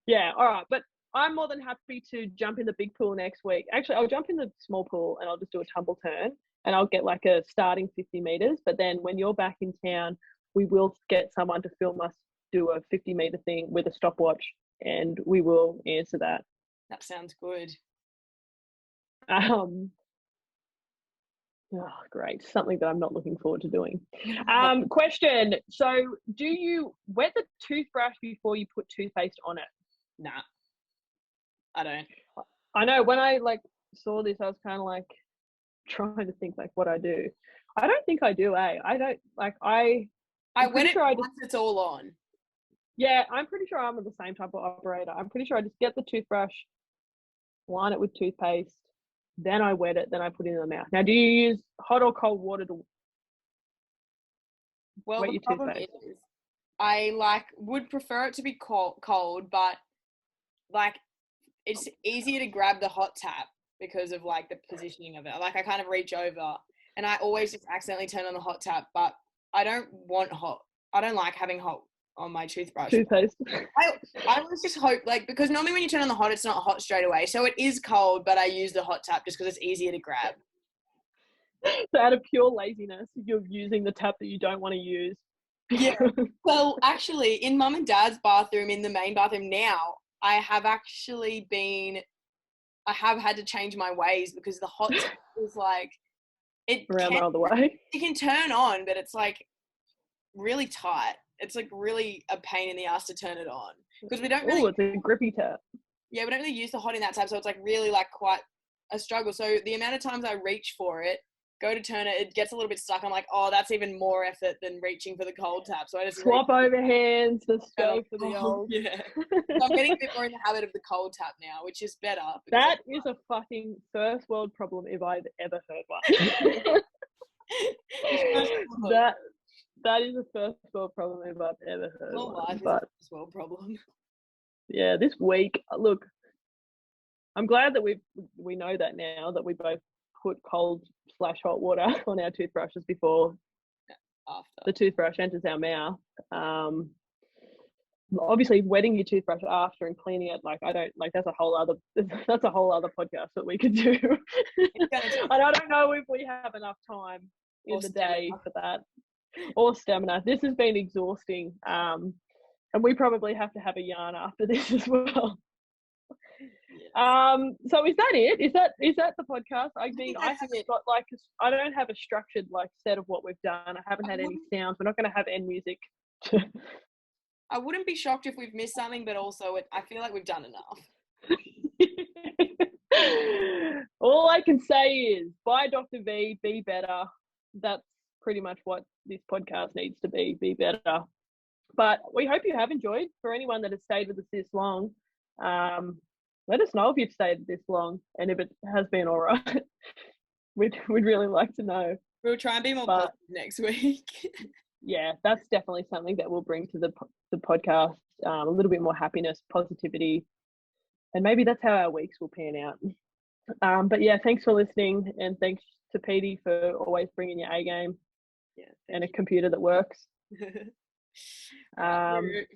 yeah, all right, but I'm more than happy to jump in the big pool next week. Actually, I'll jump in the small pool and I'll just do a tumble turn and I'll get like a starting 50 meters. But then when you're back in town, we will get someone to film us do a 50-meter thing with a stopwatch and we will answer that. That sounds good. Oh, great. Something that I'm not looking forward to doing. Question. So do you wet the toothbrush before you put toothpaste on it? Nah, I don't. I know when I like saw this, I was kind of like trying to think like what I do. I don't think I do, eh? I don't like I wet it once it's all on. Yeah, I'm pretty sure I'm the same type of operator. I'm pretty sure I just get the toothbrush, line it with toothpaste, then I wet it, then I put it in the mouth. Now, do you use hot or cold water to wet your toothpaste? I would prefer it to be cold, but like it's easier to grab the hot tap because of like the positioning of it. Like I kind of reach over and I always just accidentally turn on the hot tap, but I don't want hot. I don't like having hot on my toothbrush. Toothpaste. I always just hope because normally when you turn on the hot, it's not hot straight away. So it is cold, but I use the hot tap just because it's easier to grab. So out of pure laziness, you're using the tap that you don't want to use. Yeah. Well, actually, in Mum and Dad's bathroom, in the main bathroom now, I have had to change my ways because the hot tap is like it can turn on, but it's like really tight. It's like really a pain in the ass to turn it on because we don't really. Oh, it's a grippy tap. Yeah, we don't really use the hot in that tap, so it's like really like quite a struggle. So the amount of times I reach for it, go to turn it, it gets a little bit stuck. I'm like, oh, that's even more effort than reaching for the cold tap. So I just swap over hands, just go for the old. Yeah. So I'm getting a bit more in the habit of the cold tap now, which is better. That is a fucking first world problem if I've ever heard one. That is a first world problem if I've ever heard one. Life is a first world problem. Yeah, this week, look, I'm glad that we know that now that we both put cold/hot water on our toothbrushes before the toothbrush enters our mouth. Obviously, wetting your toothbrush after and cleaning it, like I don't like. That's a whole other podcast that we could do. And I don't know if we have enough time in the day for that. Or stamina. This has been exhausting. And we probably have to have a yarn after this as well. Yes. So is that it? Is that the podcast? I mean, I haven't got like I don't have a structured like set of what we've done. I haven't had any sounds. We're not going to have end music. I wouldn't be shocked if we've missed something, but also I feel like we've done enough. All I can say is, buy Dr. V, be better. That's pretty much what this podcast needs to be better. But we hope you have enjoyed. For anyone that has stayed with us this long, let us know if you've stayed this long and if it has been all right. We'd really like to know. We'll try and be more positive next week. Yeah, that's definitely something that we'll bring to the podcast. A little bit more happiness, positivity, And maybe that's how our weeks will pan out. But yeah, thanks for listening, and thanks to Petey for always bringing your A game and a computer that works. Bye.